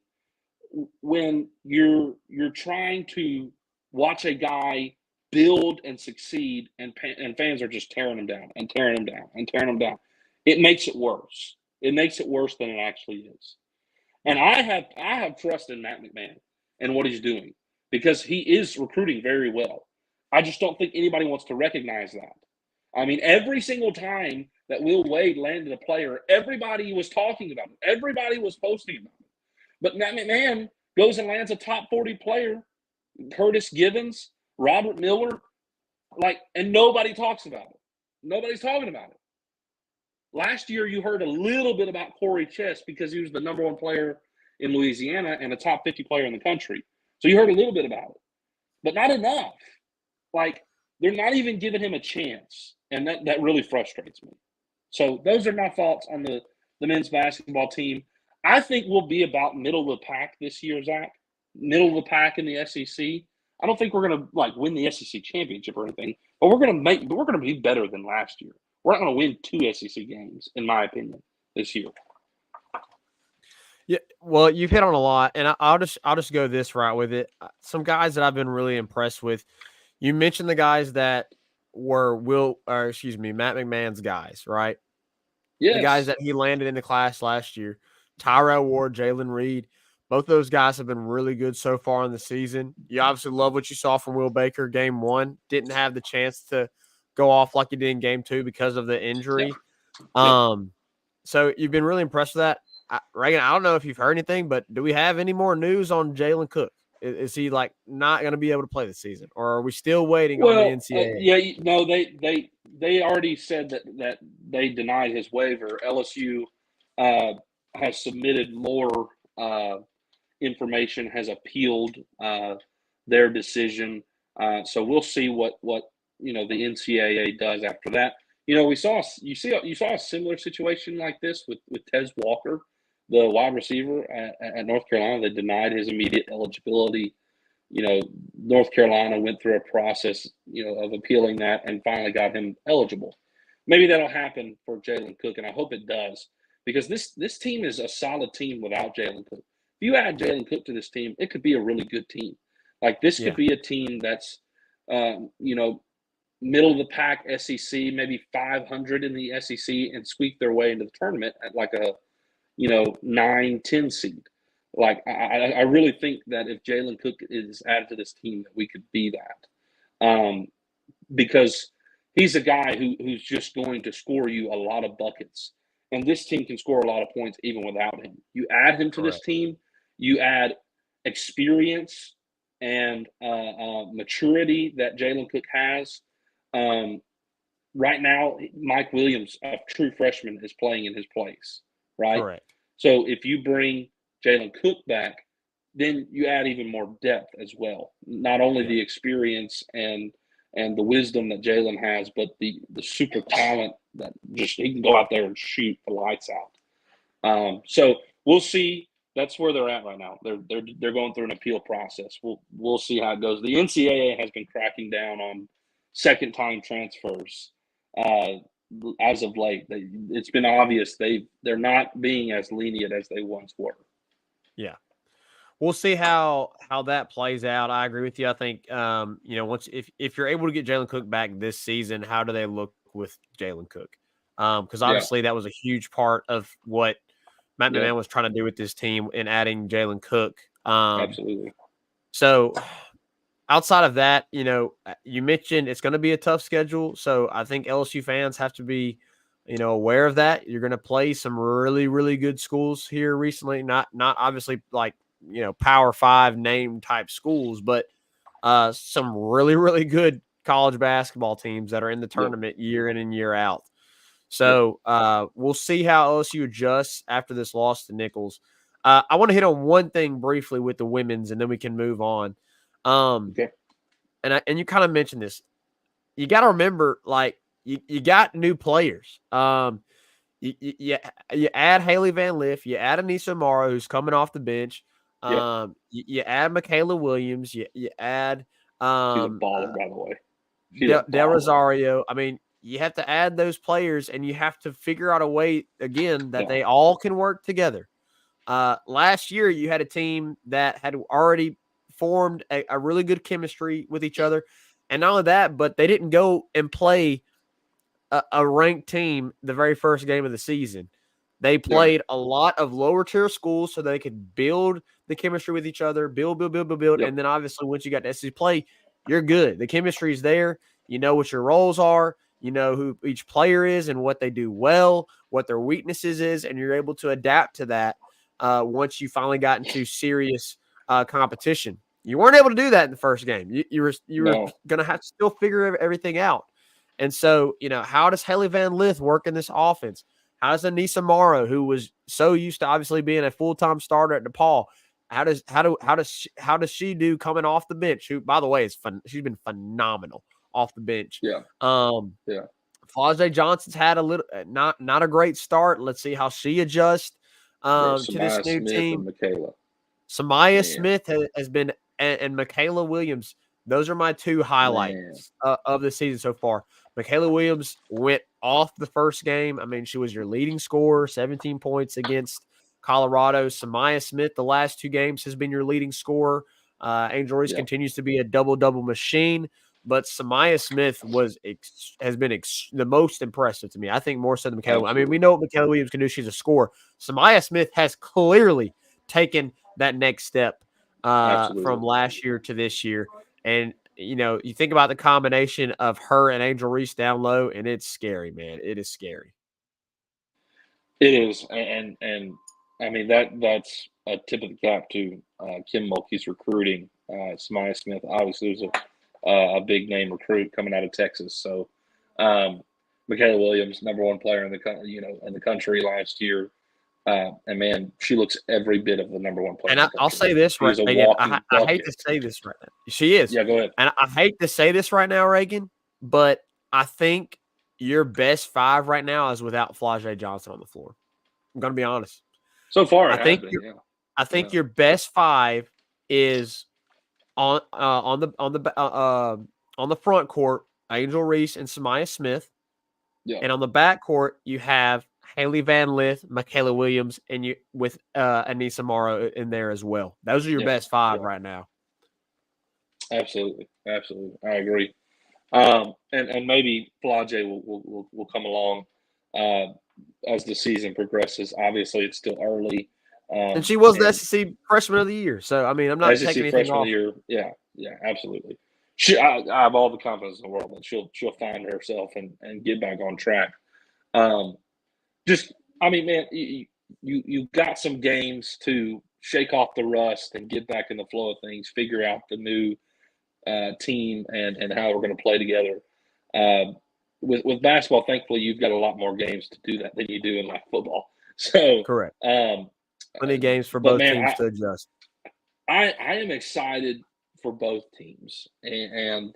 Speaker 2: when you're trying to watch a guy build and succeed, and fans are just tearing them down and tearing them down and tearing them down. It makes it worse. It makes it worse than it actually is. And I have trust in Matt McMahon and what he's doing, because he is recruiting very well. I just don't think anybody wants to recognize that. I mean, every single time that Will Wade landed a player, everybody was talking about it. Everybody was posting about it. But Matt McMahon goes and lands a top 40 player, Curtis Givens, Robert Miller, and nobody talks about it. Nobody's talking about it. Last year, you heard a little bit about Corey Chest because he was the number 1 player in Louisiana and a top 50 player in the country. So you heard a little bit about it, but not enough. They're not even giving him a chance, and that really frustrates me. So those are my thoughts on the the men's basketball team. I think we'll be about middle of the pack this year, Zach. Middle of the pack in the SEC. I don't think we're going to win the SEC championship or anything, but we're going to be better than last year. We're not going to win 2 SEC games, in my opinion, this year.
Speaker 3: Yeah, well, you've hit on a lot, and I'll just go this route with it. Some guys that I've been really impressed with. You mentioned the guys that were Matt McMahon's guys, right?
Speaker 2: Yes.
Speaker 3: The guys that he landed in the class last year, Tyrell Ward, Jalen Reed. Both those guys have been really good so far in the season. You obviously love what you saw from Will Baker game 1. Didn't have the chance to go off like he did in game 2 because of the injury.
Speaker 2: Yeah.
Speaker 3: So you've been really impressed with that. Reagan, I don't know if you've heard anything, but do we have any more news on Jalen Cook? Is he not going to be able to play this season, or are we still waiting on the NCAA?
Speaker 2: They already said that they denied his waiver. LSU has submitted more information, has appealed their decision. So we'll see what the NCAA does after that. You saw a similar situation like this with Tez Walker, the wide receiver at North Carolina. They denied his immediate eligibility. North Carolina went through a process, of appealing that and finally got him eligible. Maybe that'll happen for Jalen Cook, and I hope it does, because this team is a solid team without Jalen Cook. If you add Jalen Cook to this team, it could be a really good team. This could be a team that's, middle of the pack SEC, maybe 500 in the SEC, and squeak their way into the tournament at a 9-10 seed. I really think that if Jalen Cook is added to this team, that we could be that, because he's a guy who's just going to score you a lot of buckets, and this team can score a lot of points even without him. You add him to this team, you add experience and maturity that Jalen Cook has. Right now, Mike Williams, a true freshman, is playing in his place, right?
Speaker 3: Correct.
Speaker 2: So if you bring Jalen Cook back, then you add even more depth as well. Not only the experience and the wisdom that Jalen has, but the super talent that just he can go out there and shoot the lights out. So we'll see. That's where they're at right now. They're going through an appeal process. We'll see how it goes. The NCAA has been cracking down on second-time transfers as of late. It's been obvious they're not being as lenient as they once were.
Speaker 3: Yeah, we'll see how that plays out. I agree with you. I think once if you're able to get Jalen Cook back this season, how do they look with Jalen Cook? Because obviously that was a huge part of what Matt McMahon was trying to do with this team in adding Jalen Cook.
Speaker 2: Absolutely.
Speaker 3: So outside of that, you mentioned it's going to be a tough schedule. So I think LSU fans have to be, aware of that. You're going to play some really, really good schools here recently. Not obviously Power 5 name type schools, but some really, really good college basketball teams that are in the tournament year in and year out. So we'll see how LSU adjusts after this loss to Nichols. I want to hit on one thing briefly with the women's, and then we can move on. And you kind of mentioned this. You got to remember, you got new players. You add Haley Van Lith, you add Anissa Morrow, who's coming off the bench. You add Michaela Williams, you add
Speaker 2: she's a baller, by the way.
Speaker 3: Del Rosario. I mean, you have to add those players, and you have to figure out a way again that they all can work together. Last year, you had a team that had already formed a really good chemistry with each other. And not only that, but they didn't go and play a ranked team the very first game of the season. They played a lot of lower tier schools so they could build the chemistry with each other, build. And then obviously once you got to SEC play, you're good. The chemistry is there. You know what your roles are. You know who each player is and what they do well, what their weaknesses is, and you're able to adapt to that once you finally got into serious competition. You weren't able to do that in the first game. You were going to have to still figure everything out. And so, how does Haley Van Lith work in this offense? How does Anissa Morrow, who was so used to obviously being a full-time starter at DePaul, how does she do coming off the bench? Who, by the way, she's been phenomenal off the bench. Flau'jae Johnson's had a little not a great start. Let's see how she adjusts to this new
Speaker 2: Smith
Speaker 3: team.
Speaker 2: and Michaela.
Speaker 3: Samaya Smith has been, and Michaela Williams. Those are my two highlights of the season so far. Michaela Williams went off the first game. I mean, she was your leading scorer, 17 points against Colorado. Samaya Smith, the last two games, has been your leading scorer. Angel Reese continues to be a double-double machine, but Samaya Smith has been the most impressive to me. I think more so than Michaela. I mean, we know what Michaela Williams can do. She's a scorer. Samaya Smith has clearly taken that next step from last year to this year. And, you think about the combination of her and Angel Reese down low, and it's scary, man. It is scary.
Speaker 2: It is. And I mean, that's a tip of the cap to Kim Mulkey's recruiting. Samaya Smith obviously was a big name recruit coming out of Texas. So Michaela Williams, number one player in the country last year. And man, she looks every bit of the number one player.
Speaker 3: And I'll say this right now. I hate to say this right now. She is.
Speaker 2: Yeah, go ahead.
Speaker 3: And I hate to say this right now, Reagan, but I think your best five right now is without Flau'jae Johnson on the floor. I'm going to be honest.
Speaker 2: So far,
Speaker 3: I think your best five is on the front court, Angel Reese and Samaya Smith.
Speaker 2: Yeah.
Speaker 3: And on the back court, you have Haley Van Lith, Michaela Williams, and you with Anissa Morrow in there as well. Those are your best five right now.
Speaker 2: Absolutely. I agree. And maybe Flau'jae will come along as the season progresses. Obviously, it's still early.
Speaker 3: And she was the SEC Freshman of the Year. So, I mean, I'm not taking anything off.
Speaker 2: Freshman of the Year. Yeah, absolutely. I have all the confidence in the world that she'll find herself and get back on track. Man, you got some games to shake off the rust and get back in the flow of things, figure out the new team and how we're going to play together. With basketball, thankfully, you've got a lot more games to do that than you do in like football. So
Speaker 3: correct. Plenty of games for both teams to adjust.
Speaker 2: I am excited for both teams, and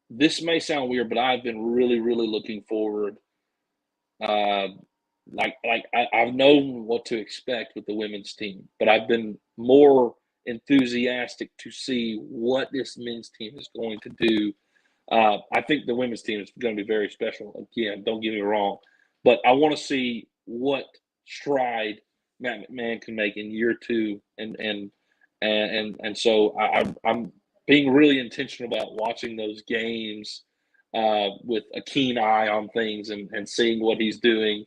Speaker 2: this may sound weird, but I've been really, really looking forward. I've known what to expect with the women's team, but I've been more enthusiastic to see what this men's team is going to do. I think the women's team is going to be very special. Again, don't get me wrong, but I want to see what stride Matt McMahon can make in year two, and so I'm being really intentional about watching those games with a keen eye on things and seeing what he's doing,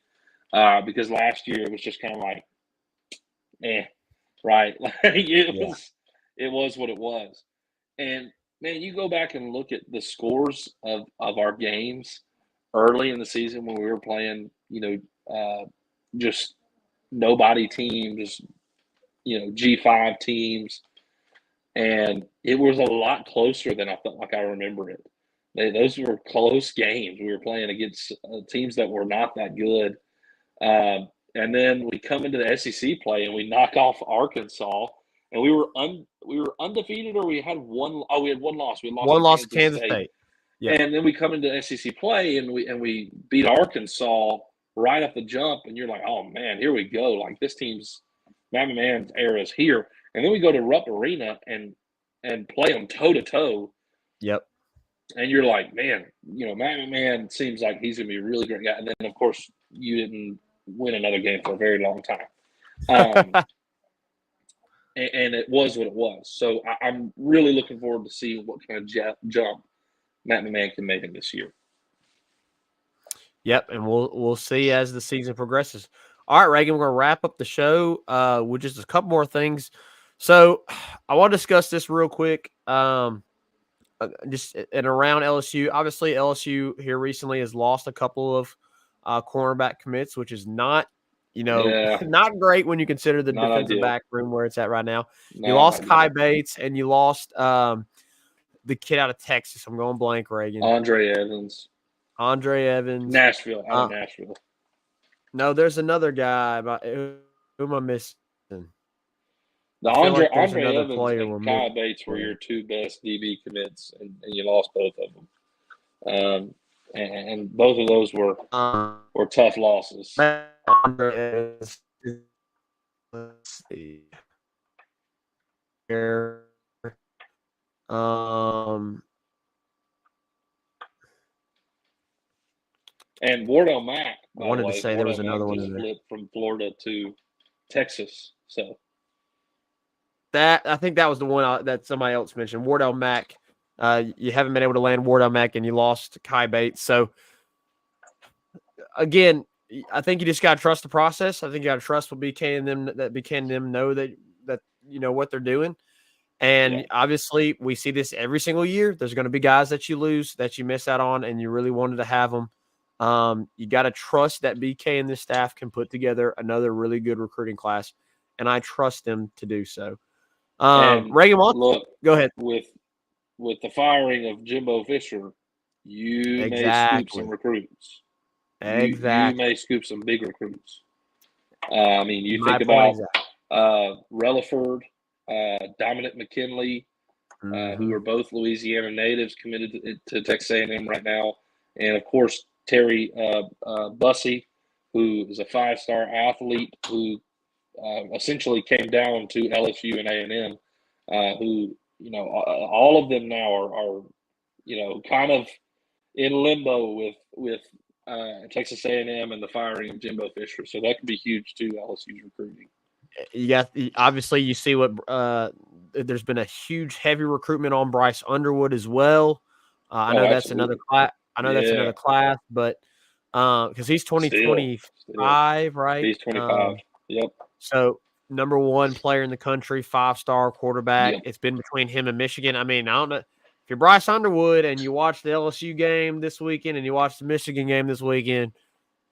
Speaker 2: because last year it was just kind of like, right? It was what it was. And man, you go back and look at the scores of our games early in the season when we were playing, just nobody teams, G5 teams, and it was a lot closer than I felt like I remember it. Those were close games. We were playing against teams that were not that good. And then we come into the SEC play and we knock off Arkansas, and we were undefeated, or we had one. Oh, we had one loss. We lost
Speaker 3: one loss to Kansas State.
Speaker 2: Yeah. And then we come into SEC play and we beat Arkansas right off the jump, and you're like, oh man, here we go. Like this team's Matt McMahon's era is here. And then we go to Rupp Arena and play them toe to toe.
Speaker 3: Yep.
Speaker 2: And you're like, man, Matt McMahon seems like he's going to be a really great guy. And then, of course, you didn't win another game for a very long time. And it was what it was. So I'm really looking forward to seeing what kind of jump Matt McMahon can make in this year.
Speaker 3: Yep, and we'll see as the season progresses. All right, Reagan, we're going to wrap up the show with just a couple more things. So I want to discuss this real quick. Just and around LSU, obviously LSU here recently has lost a couple of cornerback commits, which is not, not great when you consider the defensive back room where it's at right now. You lost Kai Bates and you lost the kid out of Texas. I'm going blank, Reagan.
Speaker 2: Andre Evans.
Speaker 3: Nashville.
Speaker 2: Out of Nashville.
Speaker 3: No, there's another guy. Who am I missing?
Speaker 2: The Andre Evans and Kai Bates were your two best DB commits, and you lost both of them. and both of those were tough losses.
Speaker 3: Let's see here.
Speaker 2: And Wardell Mack,
Speaker 3: I wanted to say there was another one in there.
Speaker 2: Flipped from Florida to Texas. So
Speaker 3: I think that was the one that somebody else mentioned. Wardell Mack. You haven't been able to land Wardell Mack, and you lost Kai Bates. So again, I think you just got to trust the process. I think you got to trust what BK and them know that you know what they're doing. And obviously, we see this every single year. There's going to be guys that you lose, that you miss out on, and you really wanted to have them. You got to trust that BK and the staff can put together another really good recruiting class, and I trust them to do so. Reagan,
Speaker 2: look,
Speaker 3: go ahead.
Speaker 2: With the firing of Jimbo Fisher, you may scoop some recruits. You may scoop some big recruits. I mean, you think about Relaford, Dominic McKinley, who are both Louisiana natives committed to Texas A&M right now, and of course Terry Bussey, who is a 5-star athlete who essentially came down to LSU and A&M, who, you know, all of them now are you know, kind of in limbo with Texas A&M and the firing of Jimbo Fisher. So that could be huge too, LSU's recruiting.
Speaker 3: Obviously you see what there's been a huge heavy recruitment on Bryce Underwood as well. I know that's another class. That's another class, but because he's 2025, right?
Speaker 2: He's 25. Yep.
Speaker 3: So number one player in the country, 5-star quarterback. Yep. It's been between him and Michigan. I mean, I don't know if you're Bryce Underwood and you watch the LSU game this weekend and you watch the Michigan game this weekend,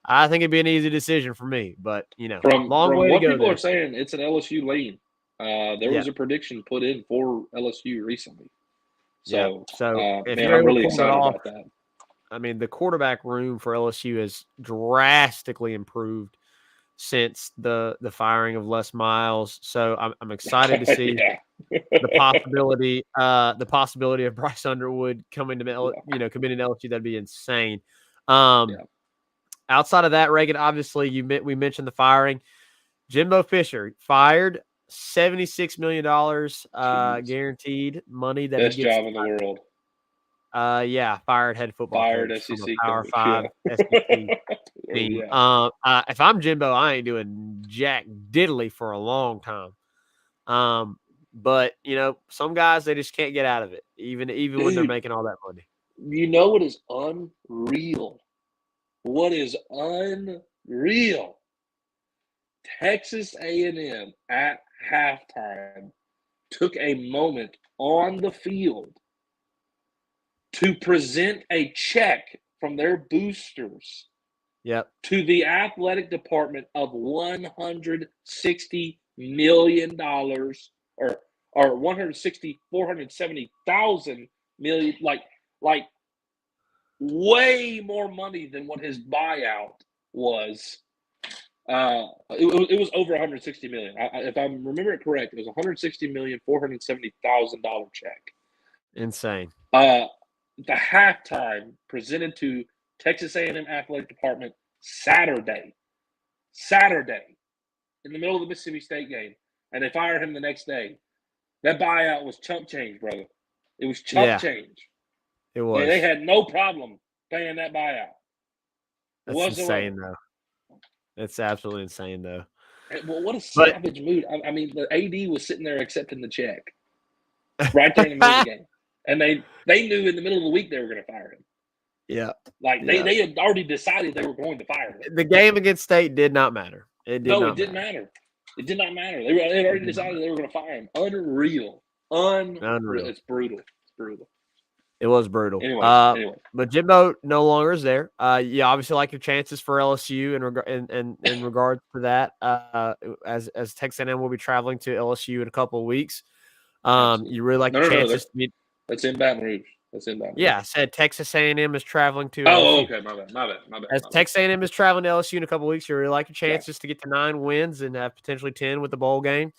Speaker 3: I think it'd be an easy decision for me. But you know,
Speaker 2: from
Speaker 3: way
Speaker 2: what
Speaker 3: to go
Speaker 2: people
Speaker 3: there.
Speaker 2: are saying, it's an LSU lean. There was a prediction put in for LSU recently. So,
Speaker 3: if
Speaker 2: man,
Speaker 3: you're
Speaker 2: I'm really
Speaker 3: able to
Speaker 2: excited about that.
Speaker 3: I mean, the quarterback room for LSU has drastically improved since the firing of Les Miles. So I'm excited to see the possibility of Bryce Underwood coming to committing to LSU. That'd be insane. Outside of that, Reagan, obviously we mentioned the firing. Jimbo Fisher fired, $76 million guaranteed money that
Speaker 2: best
Speaker 3: he gets.
Speaker 2: Job in the world.
Speaker 3: Fired head football
Speaker 2: fired
Speaker 3: coach
Speaker 2: SEC
Speaker 3: from a Power
Speaker 2: coach,
Speaker 3: 5 SEC team. If I'm Jimbo, I ain't doing jack diddly for a long time. But you know, some guys they just can't get out of it, even when they're making all that money.
Speaker 2: You know what is unreal? What is unreal? Texas A&M at halftime took a moment on the field to present a check from their boosters to the athletic department of $160 million or $470,000 million, like way more money than what his buyout was. It was over $160 million. If I remember it correct, it was $160,470,000 check.
Speaker 3: Insane.
Speaker 2: The halftime presented to Texas A&M athletic department Saturday, in the middle of the Mississippi State game, and they fired him the next day. That buyout was chump change, brother. It was chump change.
Speaker 3: It was.
Speaker 2: And they had no problem paying that buyout.
Speaker 3: That's insane, though. It's absolutely insane, though.
Speaker 2: Well, what a savage mood. I mean, the AD was sitting there accepting the check right there in the middle of the game. And they knew in the middle of the week they were going to fire him.
Speaker 3: Yeah.
Speaker 2: They had already decided they were going to fire him.
Speaker 3: The game against State did not matter.
Speaker 2: It didn't matter. It did not matter. They had already decided they were going to fire him. Unreal. It's brutal.
Speaker 3: It was brutal.
Speaker 2: Anyway.
Speaker 3: But Jimbo no longer is there. You obviously like your chances for LSU in regards to that. As Texas A&M will be traveling to LSU in a couple of weeks. You really like your chances to meet.
Speaker 2: That's in Baton Rouge.
Speaker 3: Yeah, I said Texas A&M is traveling to.
Speaker 2: LSU. Okay, my bad.
Speaker 3: As Texas A&M is traveling to LSU in a couple of weeks, you really like your chances to get to 9 wins and have potentially 10 with the bowl game.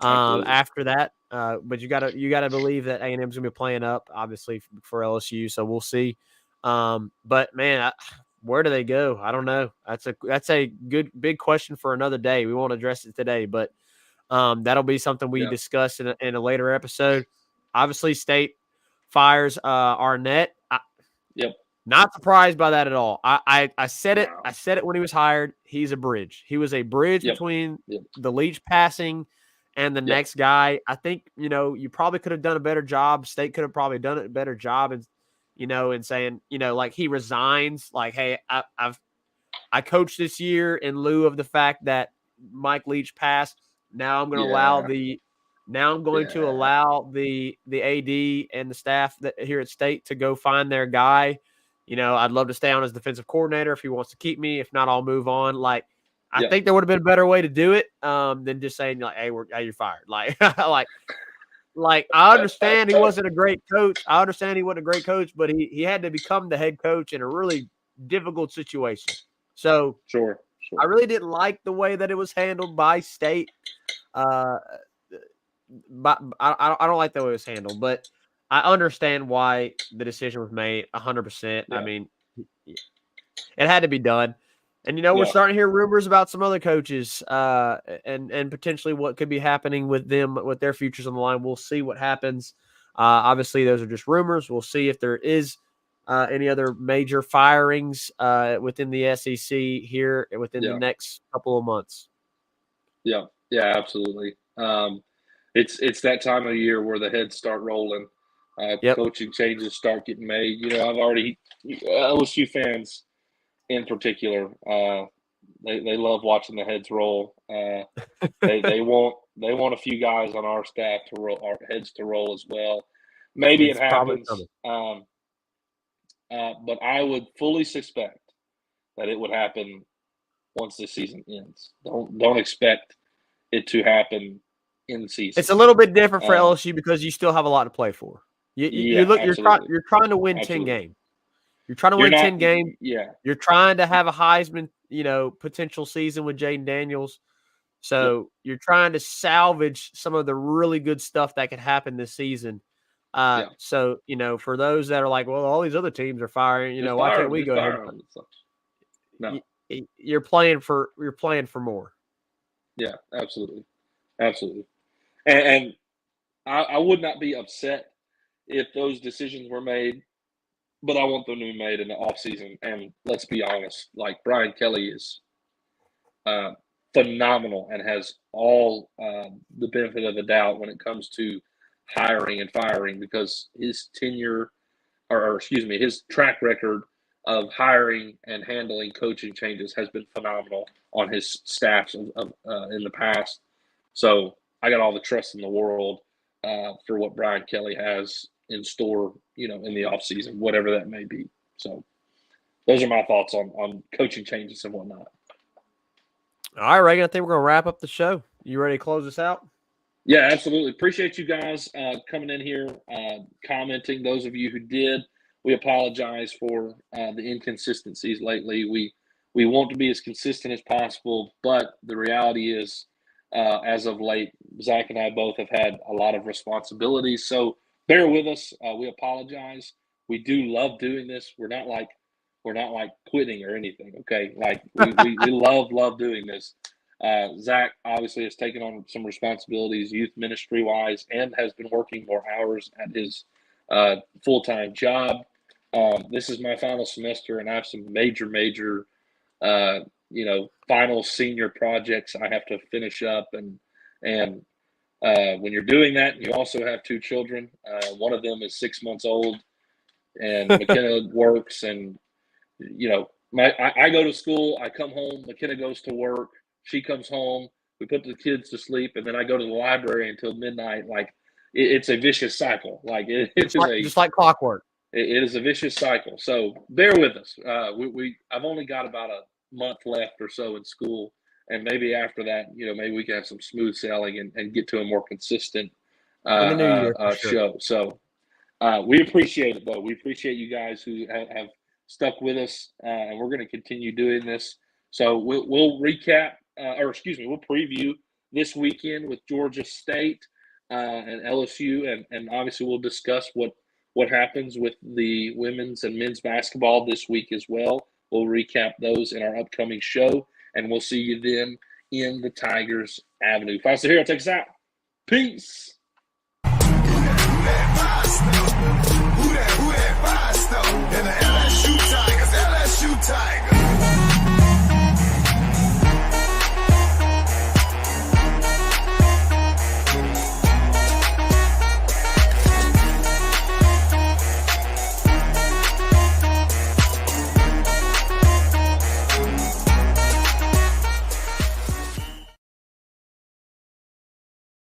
Speaker 3: After that, but you gotta believe that A&M's gonna be playing up, obviously, for LSU. So we'll see. But man, where do they go? I don't know. That's a good big question for another day. We won't address it today, but that'll be something we discuss in a later episode. Obviously, State fires Arnett. Not surprised by that at all. I said it. I said it when he was hired. He's a bridge. He was a bridge between the Leach passing and the next guy. I think, you probably could have done a better job. State could have probably done a better job in saying, like he resigns, like, hey, I coached this year in lieu of the fact that Mike Leach passed. Now I'm going to allow the AD and the staff here at State to go find their guy. I'd love to stay on as defensive coordinator if he wants to keep me. If not, I'll move on. Like, I think there would have been a better way to do it than just saying, like, hey, you're fired. Like, like I understand he wasn't a great coach. But he had to become the head coach in a really difficult situation. So
Speaker 2: sure.
Speaker 3: I really didn't like the way that it was handled by State. But I don't like the way it was handled, but I understand why the decision was made 100%. I mean, it had to be done. And, we're starting to hear rumors about some other coaches and potentially what could be happening with them, with their futures on the line. We'll see what happens. Obviously, those are just rumors. We'll see if there is any other major firings within the SEC here within the next couple of months.
Speaker 2: Yeah, absolutely. It's that time of year where the heads start rolling. Coaching changes start getting made. I've already LSU fans in particular, they love watching the heads roll. They want a few guys on our staff to roll, our heads to roll as well. Maybe it happens, but I would fully suspect that it would happen once the season ends. Don't expect it to happen in season.
Speaker 3: It's a little bit different for LSU because you still have a lot to play for. You're trying to win 10 games. You're trying to win 10 games.
Speaker 2: Yeah.
Speaker 3: You're trying to have a Heisman, potential season with Jaden Daniels. So you're trying to salvage some of the really good stuff that could happen this season. So, for those that are like, well, all these other teams are firing, why can't we go ahead?
Speaker 2: No.
Speaker 3: You're playing for more.
Speaker 2: Yeah, absolutely. And I would not be upset if those decisions were made, but I want them to be made in the offseason. And let's be honest, like Brian Kelly is phenomenal and has all the benefit of the doubt when it comes to hiring and firing, because his his track record of hiring and handling coaching changes has been phenomenal on his staffs in the past. So I got all the trust in the world for what Brian Kelly has in store, in the offseason, whatever that may be. So those are my thoughts on coaching changes and whatnot.
Speaker 3: All right, Reagan, I think we're going to wrap up the show. You ready to close this out?
Speaker 2: Yeah, absolutely. Appreciate you guys coming in here, commenting. Those of you who did, we apologize for the inconsistencies lately. We want to be as consistent as possible, but the reality is, as of late, Zach and I both have had a lot of responsibilities. So bear with us. We apologize. We do love doing this. We're not like quitting or anything. Okay, like we love doing this. Zach obviously has taken on some responsibilities youth ministry wise and has been working more hours at his full-time job. This is my final semester, and I have some major final senior projects I have to finish up. And when you're doing that, you also have two children. One of them is 6 months old, and McKenna works. And I go to school, I come home, McKenna goes to work, she comes home, we put the kids to sleep, and then I go to the library until midnight. Like it's a vicious cycle. Like it's
Speaker 3: just like clockwork.
Speaker 2: It is a vicious cycle. So bear with us. I've only got about a month left or so in school, and maybe after that, maybe we can have some smooth sailing and get to a more consistent show. So we appreciate it, though. We appreciate you guys who have stuck with us, and we're going to continue doing this. So we'll recap, we'll preview this weekend with Georgia State and LSU, and obviously we'll discuss what what happens with the women's and men's basketball this week as well. We'll recap those in our upcoming show, and we'll see you then in the Tigers Avenue. Faster here, take us out. Peace.
Speaker 1: That